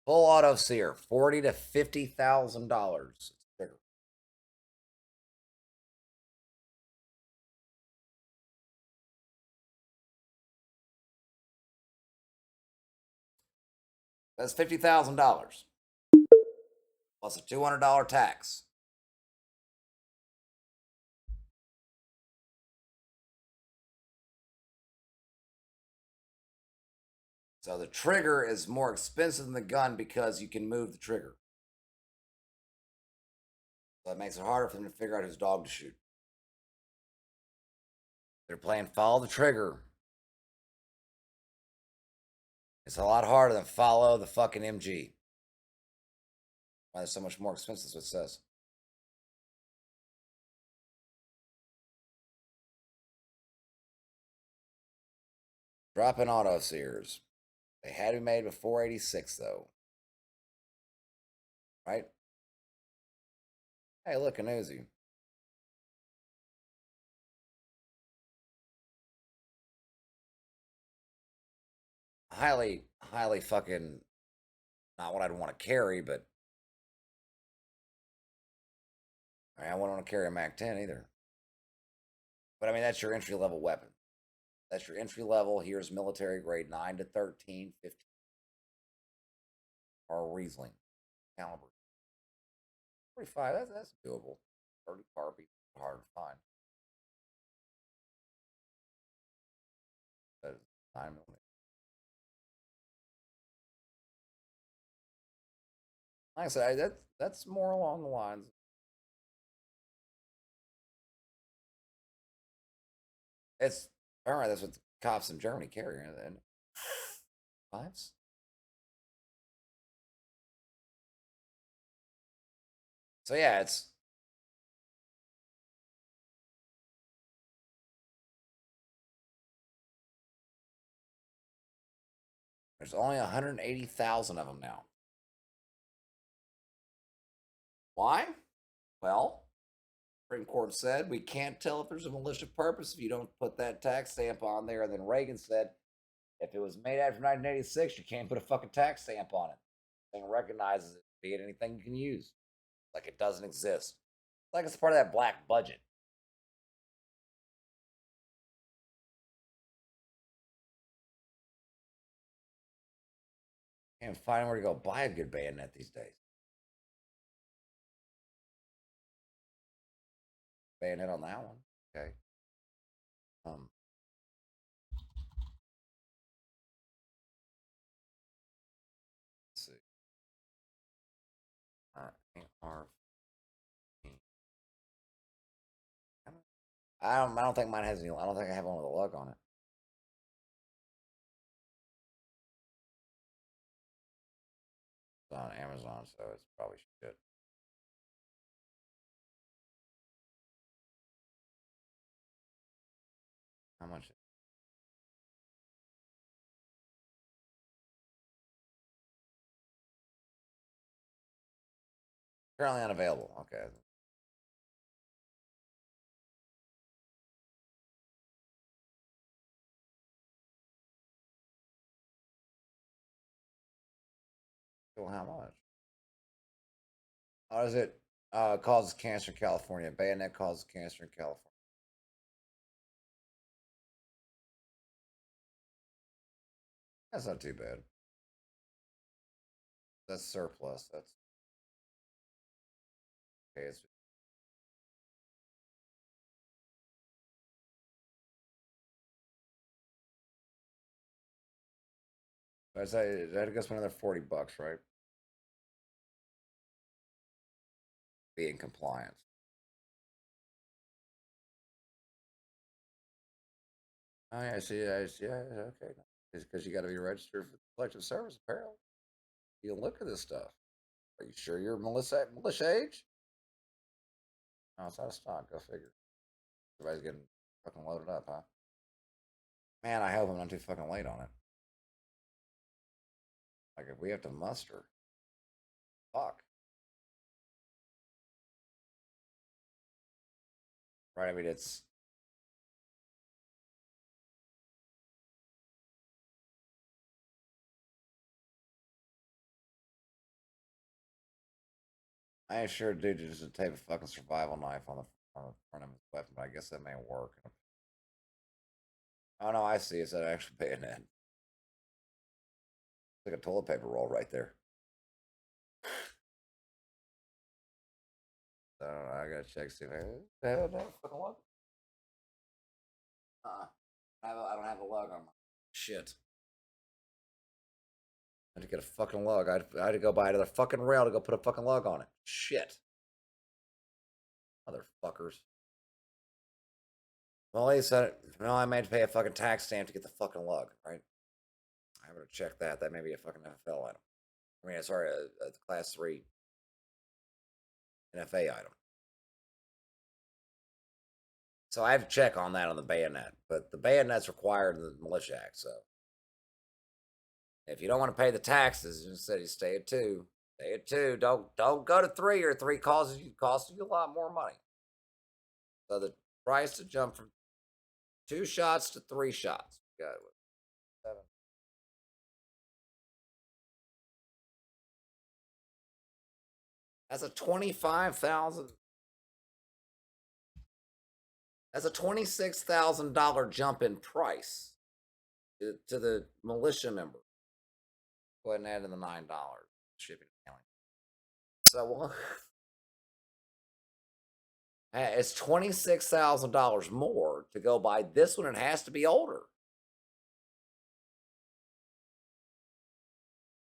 full auto sear, $40,000 to $50,000. That's $50,000 plus a $200 tax. So the trigger is more expensive than the gun because you can move the trigger. So it makes it harder for them to figure out whose dog to shoot. They're playing follow the trigger. It's a lot harder than follow the fucking MG. Why they're so much more expensive, is what it says. Drop-in auto sears. They had to be made before 86, though. Right? Hey, look, an Uzi. Highly, highly fucking not what I'd want to carry, but I wouldn't want to carry a Mac 10 either. But I mean, that's your entry level weapon. That's your entry level. Here's military grade 9 to 13, 15. Or Riesling caliber. 45, that's doable. 30 carbine, hard to find. That is 9mm. Like I said, that's more along the lines. It's all right. That's what the cops in Germany carry. And fives. So yeah, there's only 180,000 of them now. Why? Well, Supreme Court said we can't tell if there's a malicious purpose if you don't put that tax stamp on there. And then Reagan said if it was made after 1986, you can't put a fucking tax stamp on it. Thing recognizes it, be it anything you can use, like it doesn't exist. Like it's part of that black budget. Can't find where to go buy a good bayonet these days. Bayonet on that one. Okay. Let's see. R. I don't think mine has any. I don't think I have one with a lug on it. It's on Amazon, so it's probably shit. How much? Currently unavailable. Okay. Well, how much? How does it causes cancer in California? Bayonet causes cancer in California. That's not too bad. That's surplus. That's okay. It's I say that goes for another $40, right? Be in compliance. Oh yeah, I see. Yeah, okay. It's because you got to be registered for collective service. Apparently, you can look at this stuff. Are you sure you're militia age? No, it's out of stock. Go figure. Everybody's getting fucking loaded up, huh? Man, I hope I'm not too fucking late on it. Like if we have to muster, fuck. Right? I mean, it's I ain't sure dude just to tape a fucking survival knife on the front of his weapon, but I guess that may work. Oh no, I see. It's an actual bayonet. Like a toilet paper roll right there. I gotta check see if I have a fucking lug. I don't have a lug on my shit. I had to get a fucking lug. I had to go buy another fucking rail to go put a fucking lug on it. Shit. Motherfuckers. Well, they said it. No, I made to pay a fucking tax stamp to get the fucking lug, right? I would have checked that. That may be a fucking FFL item. I mean, sorry, a class 3 NFA item. So I have to check on that on the bayonet, but the bayonet's required in the Militia Act. So if you don't want to pay the taxes, instead you stay at 2. Stay at 2. Don't go to 3, or 3 costs you a lot more money. So the price to jump from 2 shots to 3 shots. Got it. 7. That's a 25,000. That's a $26,000 jump in price to the militia member. Go ahead and add in the $9 shipping and handling. So it's $26,000 more to go buy this one. It has to be older.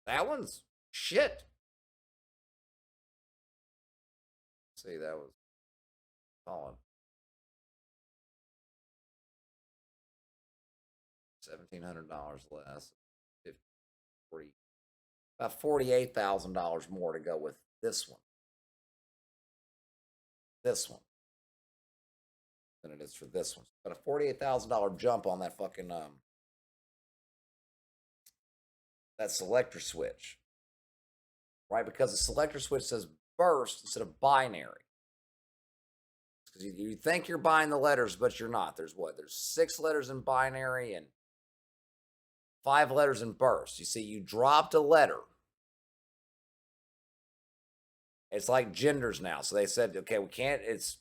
That one's shit. See, that was Colin. $1,700 less. 40, about $48,000 more to go with this one. This one than it is for this one. But a $48,000 jump on that fucking that selector switch, right? Because the selector switch says burst instead of binary. Because you think you're buying the letters, but you're not. There's 6 letters in binary and 5 letters in burst. You see, you dropped a letter. It's like genders now. So they said, okay, we can't, it's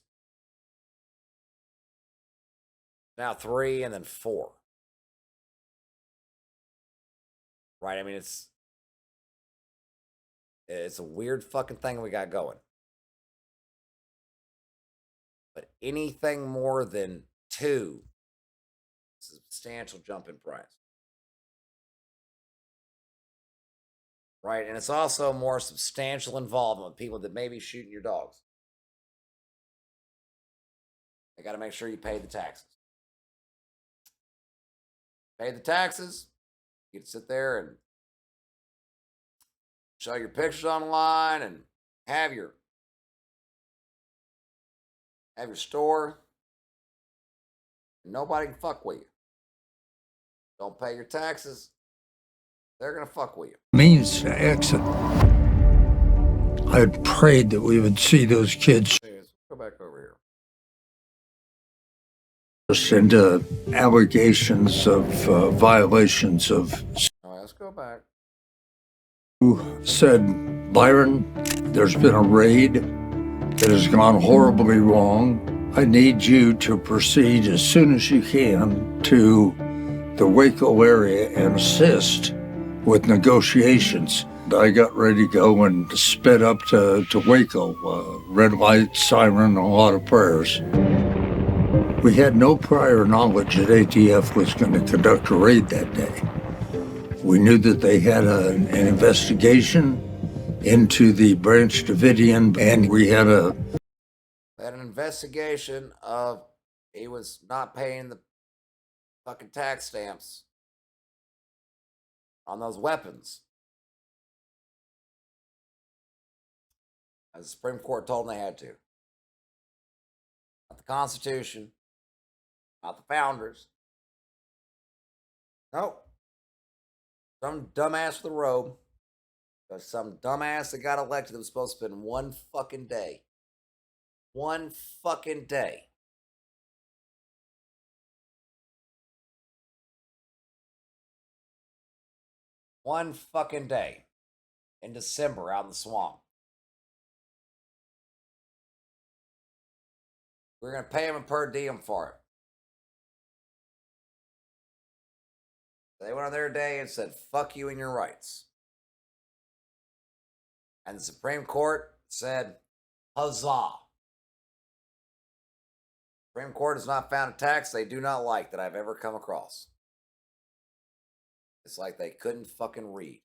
now 3 and then 4. Right? I mean, it's a weird fucking thing we got going. But anything more than 2, substantial jump in price. Right? And it's also more substantial involvement with people that may be shooting your dogs. They got to make sure you pay the taxes. Pay the taxes, you can sit there and show your pictures online and have your store. Nobody can fuck with you. Don't pay your taxes, they're gonna fuck with you. Means to exit. I had prayed that we would see those kids Anyways, go back over here. into allegations of violations of. All right, let's go back. Who said, Byron, there's been a raid that has gone horribly wrong. I need you to proceed as soon as you can to the Waco area and assist with negotiations. I got ready to go and sped up to Waco. Red light, siren, a lot of prayers. We had no prior knowledge that ATF was going to conduct a raid that day. We knew that they had an investigation into the Branch Davidian, and we had an investigation of he was not paying the fucking tax stamps on those weapons. As the Supreme Court told them they had to. Not the Constitution, not the founders. Nope. Some dumbass with a robe. Some dumbass that got elected that was supposed to spend one fucking day. One fucking day. One fucking day. In December out in the swamp. We're going to pay him a per diem for it. They went on their day and said, fuck you and your rights. And the Supreme Court said, huzzah. Supreme Court has not found a tax they do not like that I've ever come across. It's like they couldn't fucking read.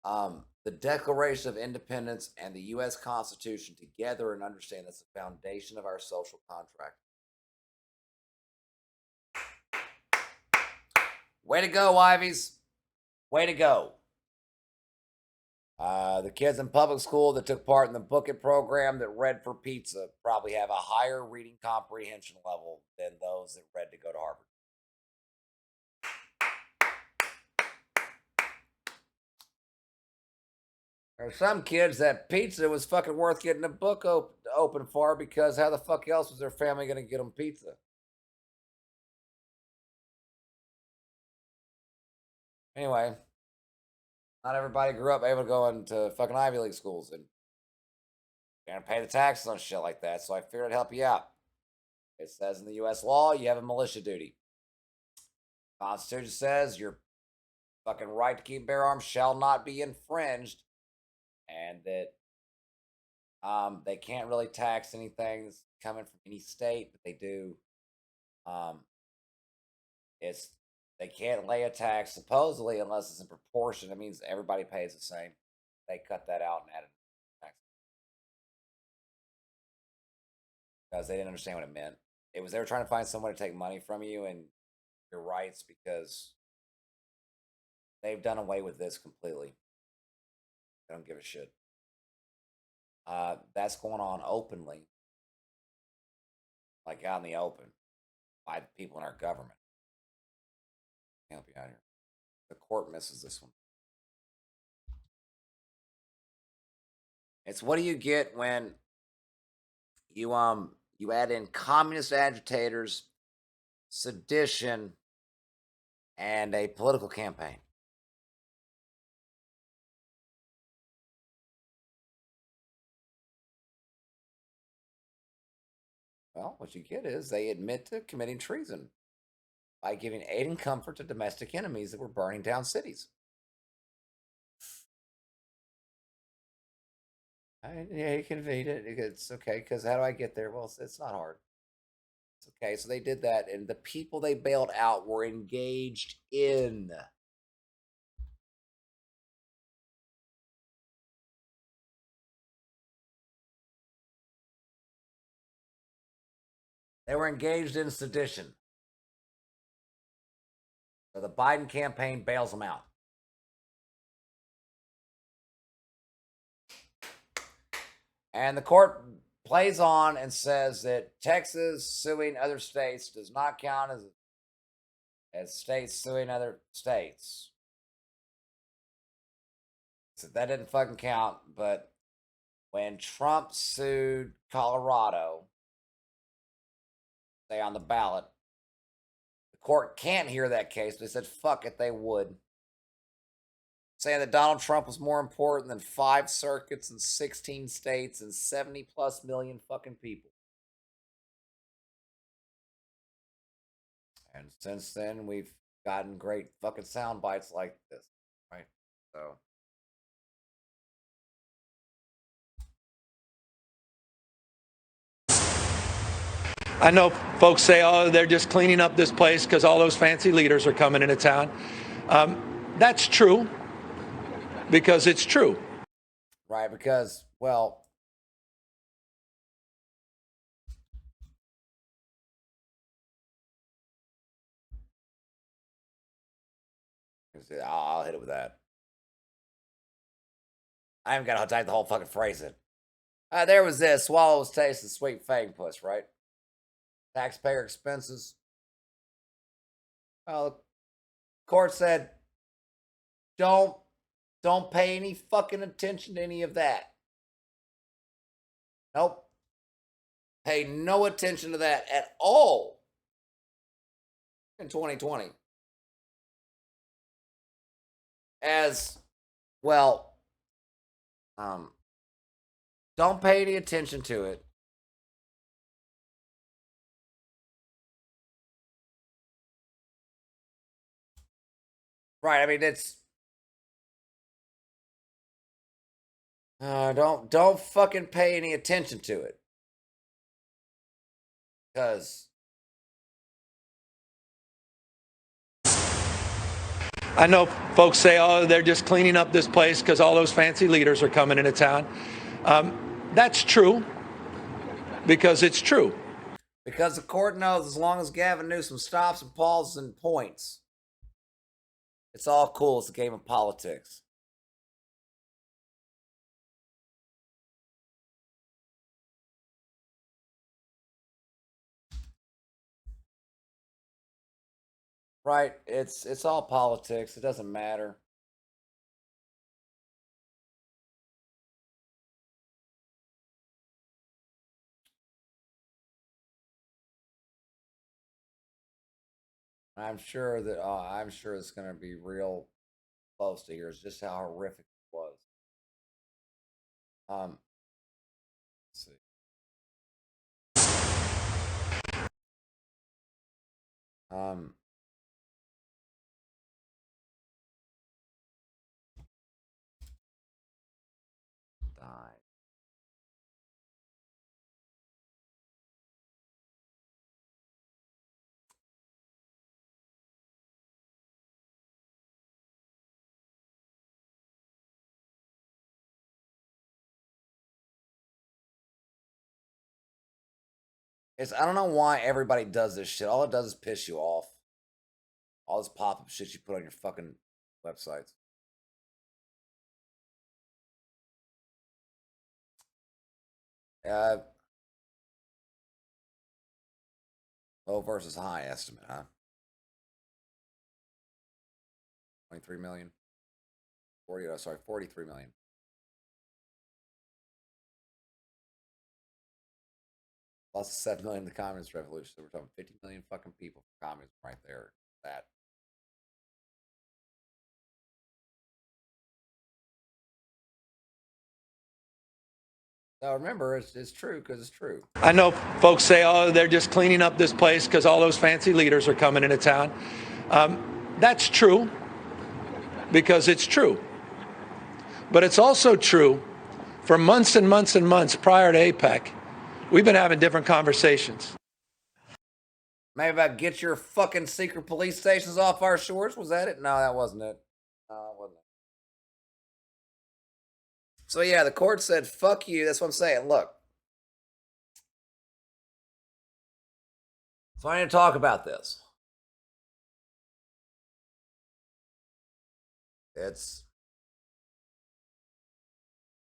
The Declaration of Independence and the U.S. Constitution together and understand that's the foundation of our social contract. Way to go, Ivies. Way to go. The kids in public school that took part in the Book It program that read for pizza probably have a higher reading comprehension level than those that read to go to Harvard. There are some kids that pizza was fucking worth getting a book open for because how the fuck else was their family going to get them pizza? Anyway, not everybody grew up able to go into fucking Ivy League schools and you're gonna pay the taxes on shit like that. So I figured I'd help you out. It says in the U.S. law you have a militia duty. Constitution says your fucking right to keep and bear arms shall not be infringed, and that they can't really tax anything that's coming from any state, but they do. It's they can't lay a tax supposedly unless it's in proportion. It means everybody pays the same. They cut that out and added tax because they didn't understand what it meant. It was they were trying to find someone to take money from you and your rights because they've done away with this completely. They don't give a shit. That's going on openly, like out in the open, by the people in our government. Help you out here. The court misses this one. It's what do you get when you add in communist agitators, sedition, and a political campaign. Well, what you get is they admit to committing treason by giving aid and comfort to domestic enemies that were burning down cities. Yeah, you can read it. It's okay, because how do I get there? Well, it's not hard. It's okay. So they did that, and the people they bailed out were engaged in sedition. So the Biden campaign bails them out. And the court plays on and says that Texas suing other states does not count as states suing other states. So that didn't fucking count. But when Trump sued Colorado, say on the ballot, the court can't hear that case. They said, fuck it, they would. Saying that Donald Trump was more important than 5 circuits and 16 states and 70 plus million fucking people. And since then, we've gotten great fucking sound bites like this, right? So. I know folks say, oh, they're just cleaning up this place because all those fancy leaders are coming into town. That's true because it's true. Right, because, well, I'll hit it with that. I haven't got to type the whole fucking phrase in. There was this swallows taste of sweet fang puss, right? Taxpayer expenses. Well, the court said, don't pay any fucking attention to any of that. Nope. Pay no attention to that at all in 2020. As well, don't pay any attention to it. Right. I mean, it's don't fucking pay any attention to it, because I know folks say, oh, they're just cleaning up this place because all those fancy leaders are coming into town. That's true because it's true. the court knows as long as Gavin Newsom stops and pauses and points, it's all cool. It's a game of politics. Right? It's all politics. It doesn't matter. I'm sure that I'm sure it's going to be real close to here. It's just how horrific it was. Let's see. Um, died. I don't know why everybody does this shit. All it does is piss you off. All this pop-up shit you put on your fucking websites. Low versus high estimate, huh? 23 million. 43 million. Plus 7 million in the communist revolution. So we're talking 50 million fucking people for communism right there. That. Now remember, it's true because it's true. I know folks say, oh, they're just cleaning up this place because all those fancy leaders are coming into town. That's true because it's true. But it's also true for months and months and months prior to APEC, we've been having different conversations. Maybe about get your fucking secret police stations off our shores? Was that it? No, that wasn't it. No, it wasn't it. So yeah, the court said, fuck you. That's what I'm saying. Look. So I need to talk about this. It's,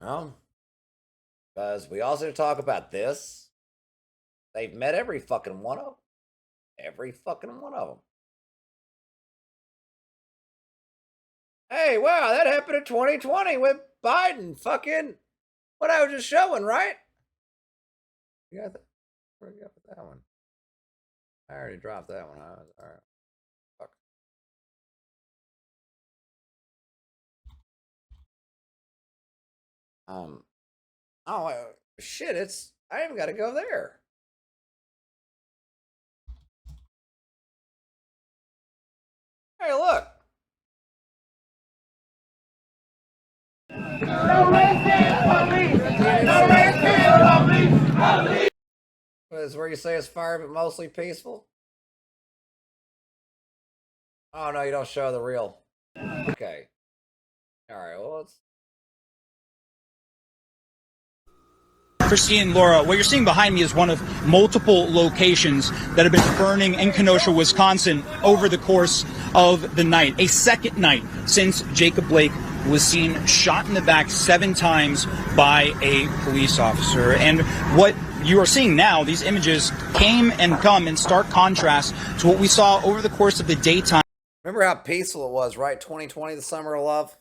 well, because we also need to talk about this. They've met every fucking one of them. Every fucking one of them. Hey, wow, that happened in 2020 with Biden. Fucking, what I was just showing, right? You got that? Where you got that one? I already dropped that one. All right. Fuck. Oh shit! I even got to go there. Hey, look. What is where you say it's fire but mostly peaceful? Oh no, you don't show the real. Okay. All right. Well, let's. Christine, Laura, what you're seeing behind me is one of multiple locations that have been burning in Kenosha, Wisconsin over the course of the night. A second night since Jacob Blake was seen shot in the back 7 times by a police officer. And what you are seeing now, these images came and come in stark contrast to what we saw over the course of the daytime. Remember how peaceful it was, right? 2020, the summer of love?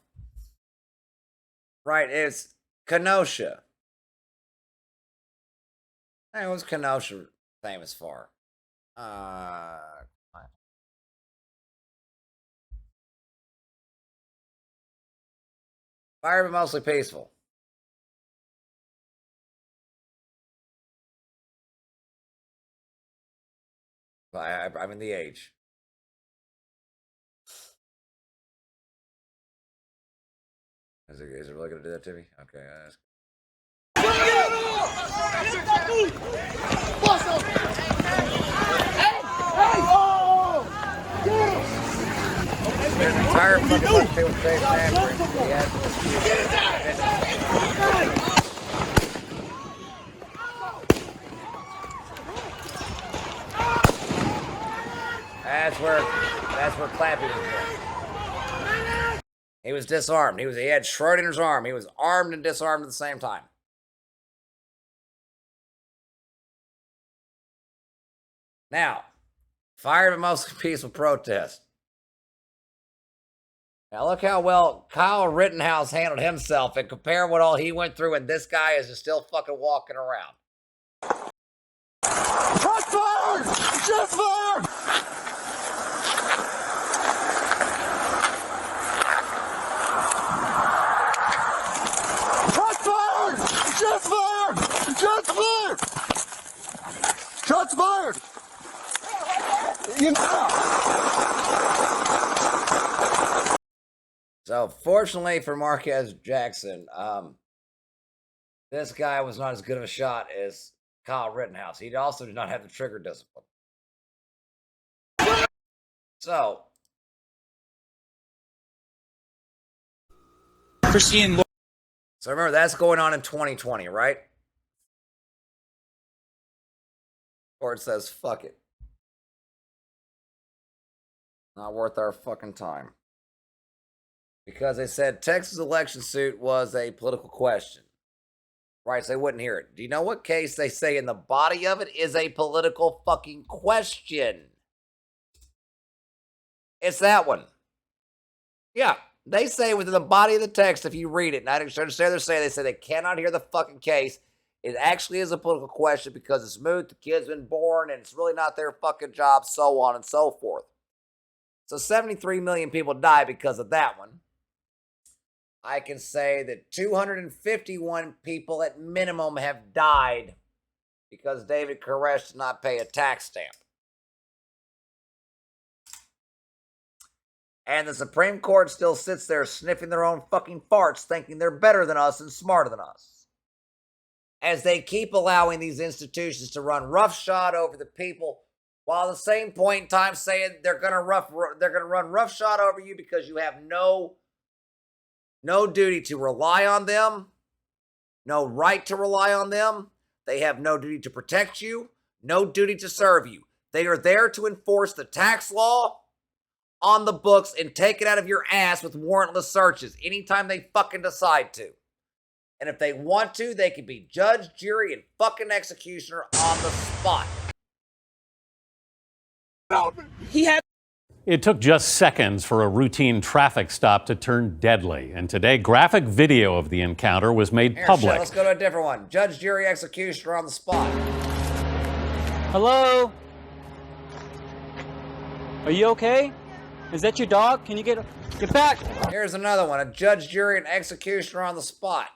Right, it's Kenosha. Hey, what's Kenosha famous for? Fire but mostly peaceful. I'm in the age. Is it really gonna do that to me? Okay. There's an entire fucking bunch of people chasing after him. That's where Clappy was going. He was disarmed. He had Schrodinger's arm. He was armed and disarmed at the same time. Now, fired a mostly peaceful protest. Now look how well Kyle Rittenhouse handled himself and compare what all he went through, and this guy is just still fucking walking around. Shots fired! Shots fired! Shots fired! Shots fired! Shots fired! Shots fired! So fortunately for Marquez Jackson, this guy was not as good of a shot as Kyle Rittenhouse. He also did not have the trigger discipline. So Christine. So remember, that's going on in 2020, right? Or it says, fuck it. Not worth our fucking time. Because they said Texas election suit was a political question. Right, so they wouldn't hear it. Do you know what case they say in the body of it is a political fucking question? It's that one. Yeah, they say within the body of the text, if you read it, and I understand they're saying, they say they cannot hear the fucking case. It actually is a political question because it's moot, the kid's been born, and it's really not their fucking job, so on and so forth. So 73 million people die because of that one. I can say that 251 people at minimum have died because David Koresh did not pay a tax stamp. And the Supreme Court still sits there sniffing their own fucking farts, thinking they're better than us and smarter than us. As they keep allowing these institutions to run roughshod over the people, while at the same point in time saying they're gonna run roughshod over you because you have no duty to rely on them, no right to rely on them. They have no duty to protect you, no duty to serve you. They are there to enforce the tax law on the books and take it out of your ass with warrantless searches anytime they fucking decide to. And if they want to, they can be judge, jury, and fucking executioner on the spot. It took just seconds for a routine traffic stop to turn deadly. And today, graphic video of the encounter was made public. Shit, let's go to a different one. Judge, jury, executioner on the spot. Hello? Are you okay? Is that your dog? Can you get back? Here's another one. A judge, jury, and executioner on the spot.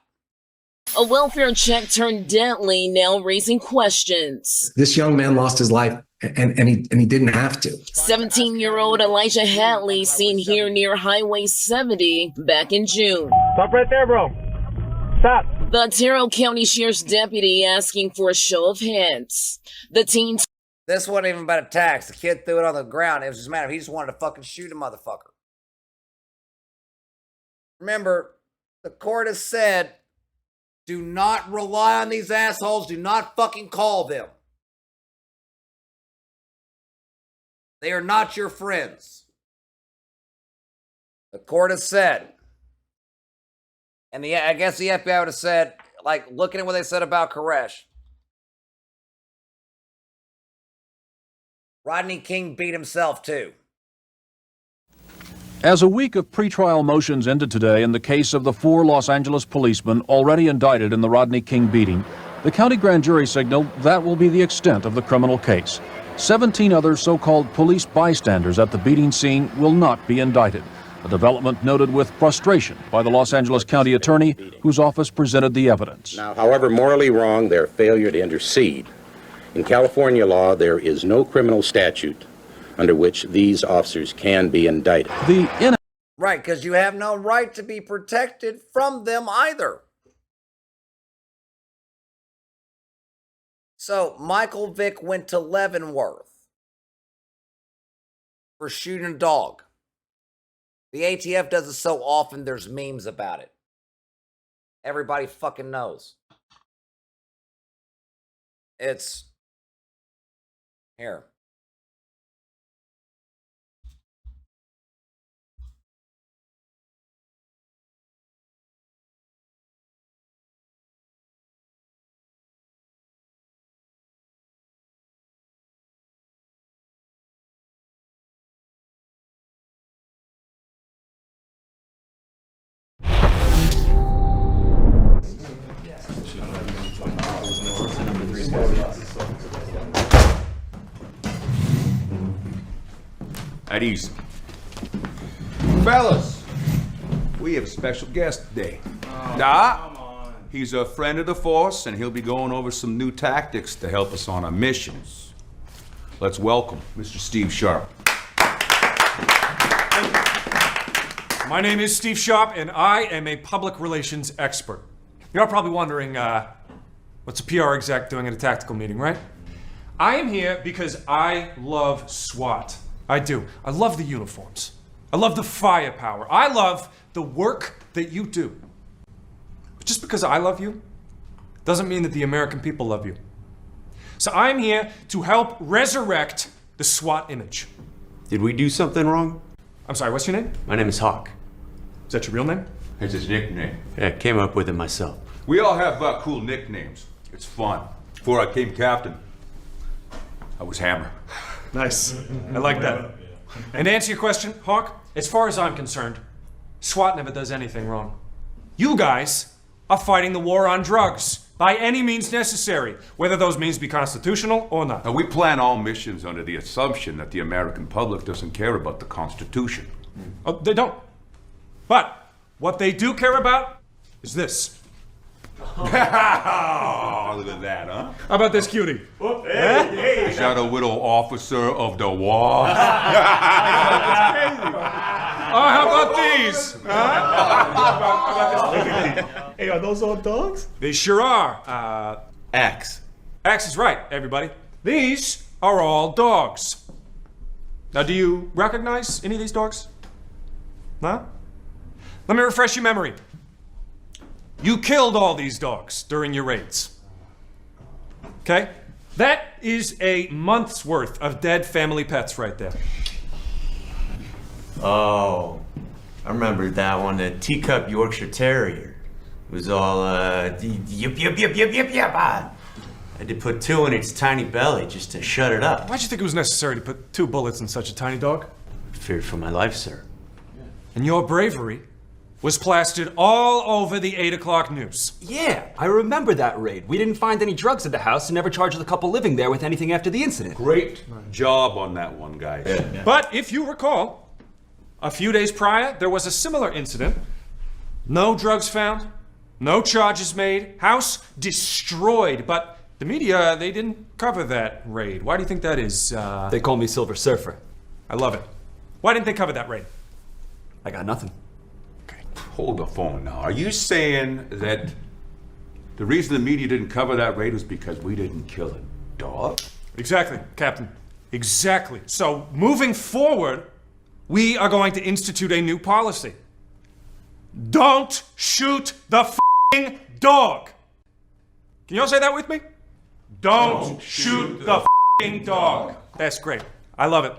A welfare check turned deadly, now raising questions. This young man lost his life, and he didn't have to. 17-year-old Elijah Hatley seen here near Highway 70 back in June. Stop right there, bro. Stop. The Terrell County Sheriff's deputy asking for a show of hands. The teen... This wasn't even about a tax. The kid threw it on the ground. It was just a matter of he just wanted to fucking shoot a motherfucker. Remember, the court has said, do not rely on these assholes. Do not fucking call them. They are not your friends. The court has said. And I guess the FBI would have said, like, looking at what they said about Koresh. Rodney King beat himself, too. As a week of pretrial motions ended today in the case of the 4 Los Angeles policemen already indicted in the Rodney King beating, the county grand jury signaled that will be the extent of the criminal case. 17 other so-called police bystanders at the beating scene will not be indicted, a development noted with frustration by the Los Angeles County attorney whose office presented the evidence. Now, however morally wrong their failure to intercede, in California law there is no criminal statute under which these officers can be indicted. Right, because you have no right to be protected from them either. So, Michael Vick went to Leavenworth for shooting a dog. The ATF does it so often, there's memes about it. Everybody fucking knows. It's here. At ease. Fellas, we have a special guest today. He's a friend of the force, and he'll be going over some new tactics to help us on our missions. Let's welcome Mr. Steve Sharp. My name is Steve Sharp, and I am a public relations expert. You're probably wondering, what's a PR exec doing at a tactical meeting, right? I am here because I love SWAT. I do. I love the uniforms. I love the firepower. I love the work that you do. But just because I love you doesn't mean that the American people love you. So I'm here to help resurrect the SWAT image. Did we do something wrong? I'm sorry, what's your name? My name is Hawk. Is that your real name? It's his nickname. Yeah, I came up with it myself. We all have cool nicknames. It's fun. Before I came captain, I was Hammer. Nice. I like that. And to answer your question, Hawk, as far as I'm concerned, SWAT never does anything wrong. You guys are fighting the war on drugs by any means necessary, whether those means be constitutional or not. Now, we plan all missions under the assumption that the American public doesn't care about the Constitution. Oh, they don't. But what they do care about is this. Oh, look at that, huh? How about this cutie? Hey. Is that a little officer of the war? Oh, how about these? Hey, are those all dogs? They sure are. Axe. Axe is right, everybody. These are all dogs. Now, do you recognize any of these dogs? No? Let me refresh your memory. You killed all these dogs during your raids. Okay? That is a month's worth of dead family pets right there. Oh, I remember that one, the teacup Yorkshire Terrier. It was all, yip, yip, yip, yip, yip, yip. I had to put 2 in its tiny belly just to shut it up. Why'd you think it was necessary to put 2 bullets in such a tiny dog? Feared for my life, sir. And your bravery was plastered all over the 8 o'clock news. Yeah, I remember that raid. We didn't find any drugs at the house and never charged the couple living there with anything after the incident. Great job on that one, guys. Yeah. But if you recall, a few days prior, there was a similar incident. No drugs found, no charges made, house destroyed. But the media, they didn't cover that raid. Why do you think that is? They call me Silver Surfer. I love it. Why didn't they cover that raid? I got nothing. Hold the phone now. Are you saying that the reason the media didn't cover that raid was because we didn't kill a dog? Exactly, Captain. Exactly. So, moving forward, we are going to institute a new policy. Don't shoot the f***ing dog. Can you all say that with me? Don't shoot the f***ing dog. That's great. I love it.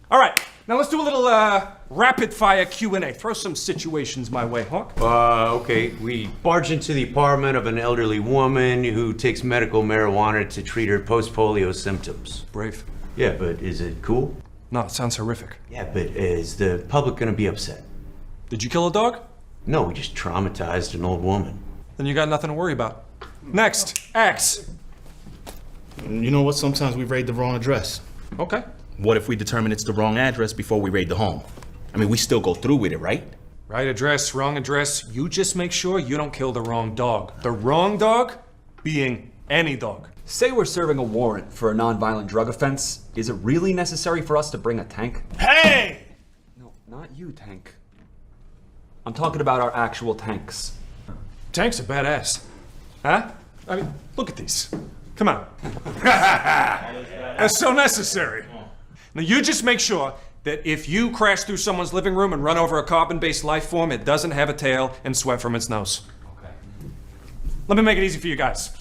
All right, now let's do a little rapid-fire Q&A. Throw some situations my way, Hawk. Okay. We barge into the apartment of an elderly woman who takes medical marijuana to treat her post-polio symptoms. Brave. Yeah, but is it cool? No, it sounds horrific. Yeah, but is the public gonna be upset? Did you kill a dog? No, we just traumatized an old woman. Then you got nothing to worry about. Next, Axe. You know what? Sometimes we raid the wrong address. Okay. What if we determine it's the wrong address before we raid the home? I mean, we still go through with it, right? Right address, wrong address. You just make sure you don't kill the wrong dog. The wrong dog being any dog. Say we're serving a warrant for a non-violent drug offense. Is it really necessary for us to bring a tank? Hey! No, not you, Tank. I'm talking about our actual tanks. Tanks are badass. Huh? I mean, look at these. Come on. That's so necessary. Now, you just make sure that if you crash through someone's living room and run over a carbon-based life form, it doesn't have a tail and sweat from its nose. Okay. Let me make it easy for you guys.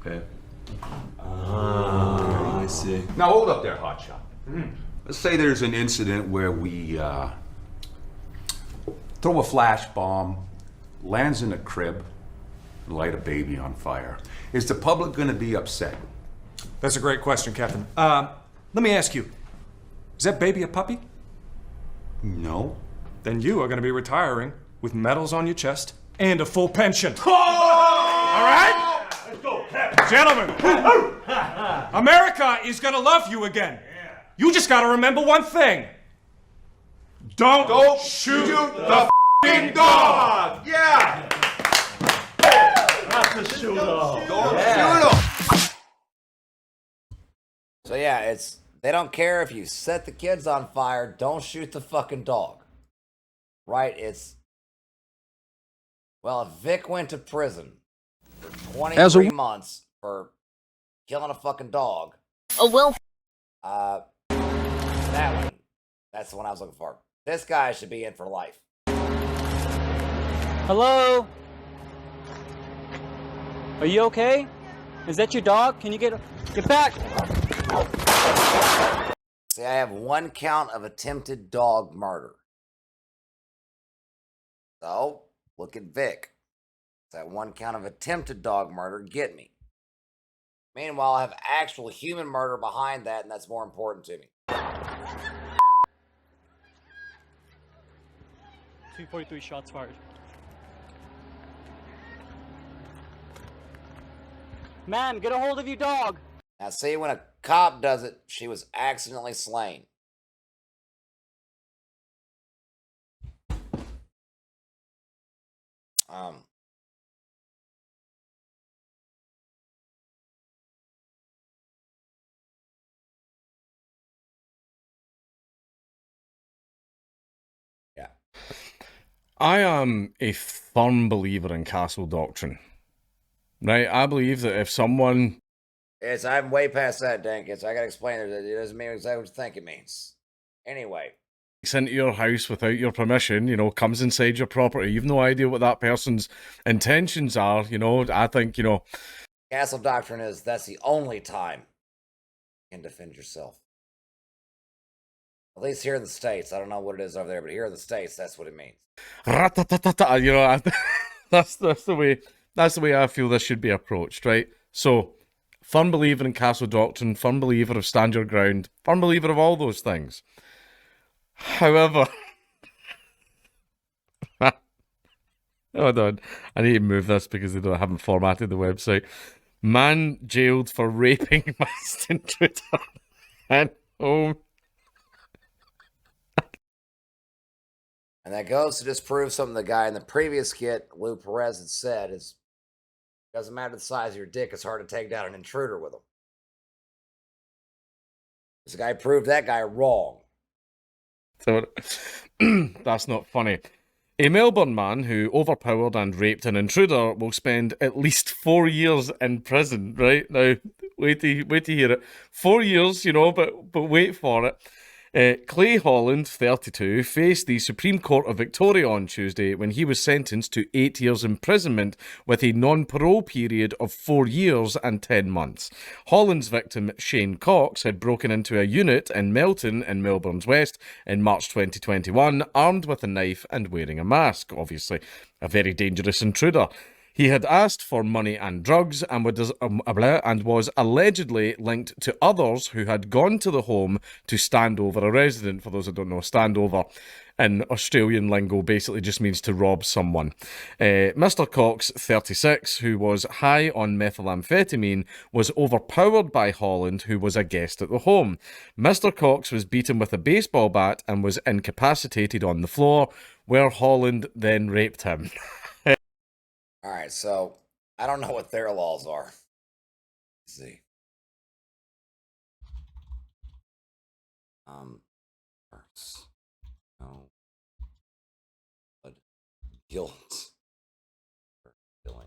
Okay. I see. Now hold up there, hotshot. Let's say there's an incident where we throw a flash bomb, lands in a crib, and light a baby on fire. Is the public going to be upset? That's a great question, Captain. Let me ask you, is that baby a puppy? No. Then you are going to be retiring with medals on your chest and a full pension. All right? Let's go, Captain. Gentlemen, America is going to love you again. You just got to remember one thing. Don't shoot the f***ing dog. Yeah. Not the shoot off. Don't shoot him. So yeah, they don't care if you set the kids on fire, don't shoot the fucking dog. Right? Well, if Vic went to prison for 23 months for killing a fucking dog. Oh, well. That one. That's the one I was looking for. This guy should be in for life. Hello? Are you okay? Is that your dog? Can you get back? See, I have 1 count of attempted dog murder. So, look at Vic. That 1 count of attempted dog murder get me. Meanwhile, I have actual human murder behind that, and that's more important to me. 243 shots fired. Man, get a hold of your dog. Now, see, when a cop does it, she was accidentally slain. Yeah. I am a firm believer in castle doctrine. Right? I believe that if someone... I'm way past that, Dankins. I gotta explain it. It doesn't mean exactly what you think it means. Anyway. Into your house without your permission, comes inside your property, you've no idea what that person's intentions are, I think, Castle doctrine is that's the only time you can defend yourself. At least here in the States. I don't know what it is over there, but here in the States, that's what it means. That's the way I feel this should be approached, right? So, firm believer in castle doctrine, firm believer of stand your ground, firm believer of all those things. However, hold on, I need to move this because I haven't formatted the website. Man jailed for raping masked intruder at home. And that goes to disprove something the guy in the previous skit, Lou Perez, had said is, doesn't matter the size of your dick, it's hard to take down an intruder with them. This guy proved that guy wrong. So, that's not funny. A Melbourne man who overpowered and raped an intruder will spend at least 4 years in prison, right? Now, wait to hear it. 4 years, but wait for it. Clay Holland, 32, faced the Supreme Court of Victoria on Tuesday when he was sentenced to 8 years imprisonment with a non-parole period of 4 years and 10 months. Holland's victim, Shane Cox, had broken into a unit in Melton in Melbourne's West in March 2021, armed with a knife and wearing a mask, obviously. A very dangerous intruder. He had asked for money and drugs and was allegedly linked to others who had gone to the home to stand over a resident. For those who don't know, stand over in Australian lingo basically just means to rob someone. Mr. Cox, 36, who was high on methamphetamine, was overpowered by Holland, who was a guest at the home. Mr. Cox was beaten with a baseball bat and was incapacitated on the floor, where Holland then raped him. All right, so I don't know what their laws are. Let's see. No. guilt. Feeling.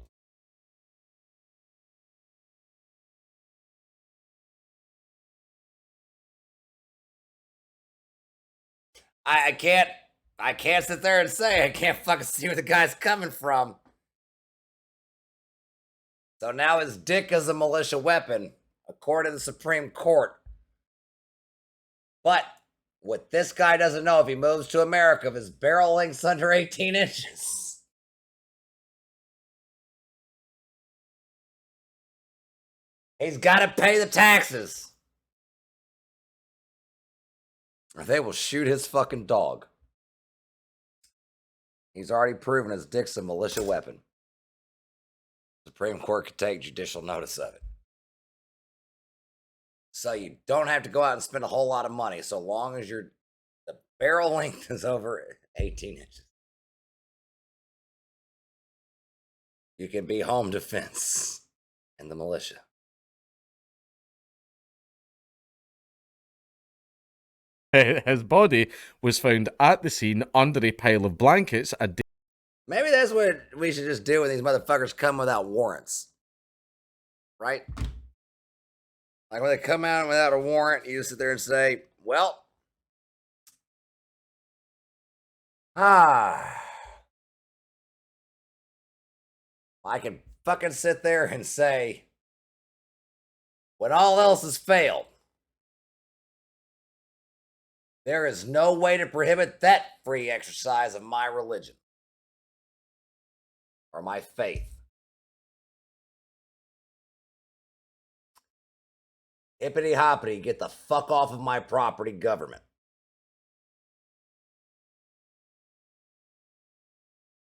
I can't sit there and say I can't fucking see where the guy's coming from. So now his dick is a militia weapon, according to the Supreme Court. But what this guy doesn't know, if he moves to America, if his barrel length's under 18 inches, he's got to pay the taxes. Or they will shoot his fucking dog. He's already proven his dick's a militia weapon. Supreme Court could take judicial notice of it. So you don't have to go out and spend a whole lot of money, so long as the barrel length is over 18 inches. You can be home defense in the militia. His body was found at the scene under a pile of blankets a day. Maybe that's what we should just do when these motherfuckers come without warrants. Right? Like when they come out without a warrant, you sit there and say, well, I can fucking sit there and say, when all else has failed, there is no way to prohibit that free exercise of my religion or my faith. Hippity hoppity, get the fuck off of my property, government.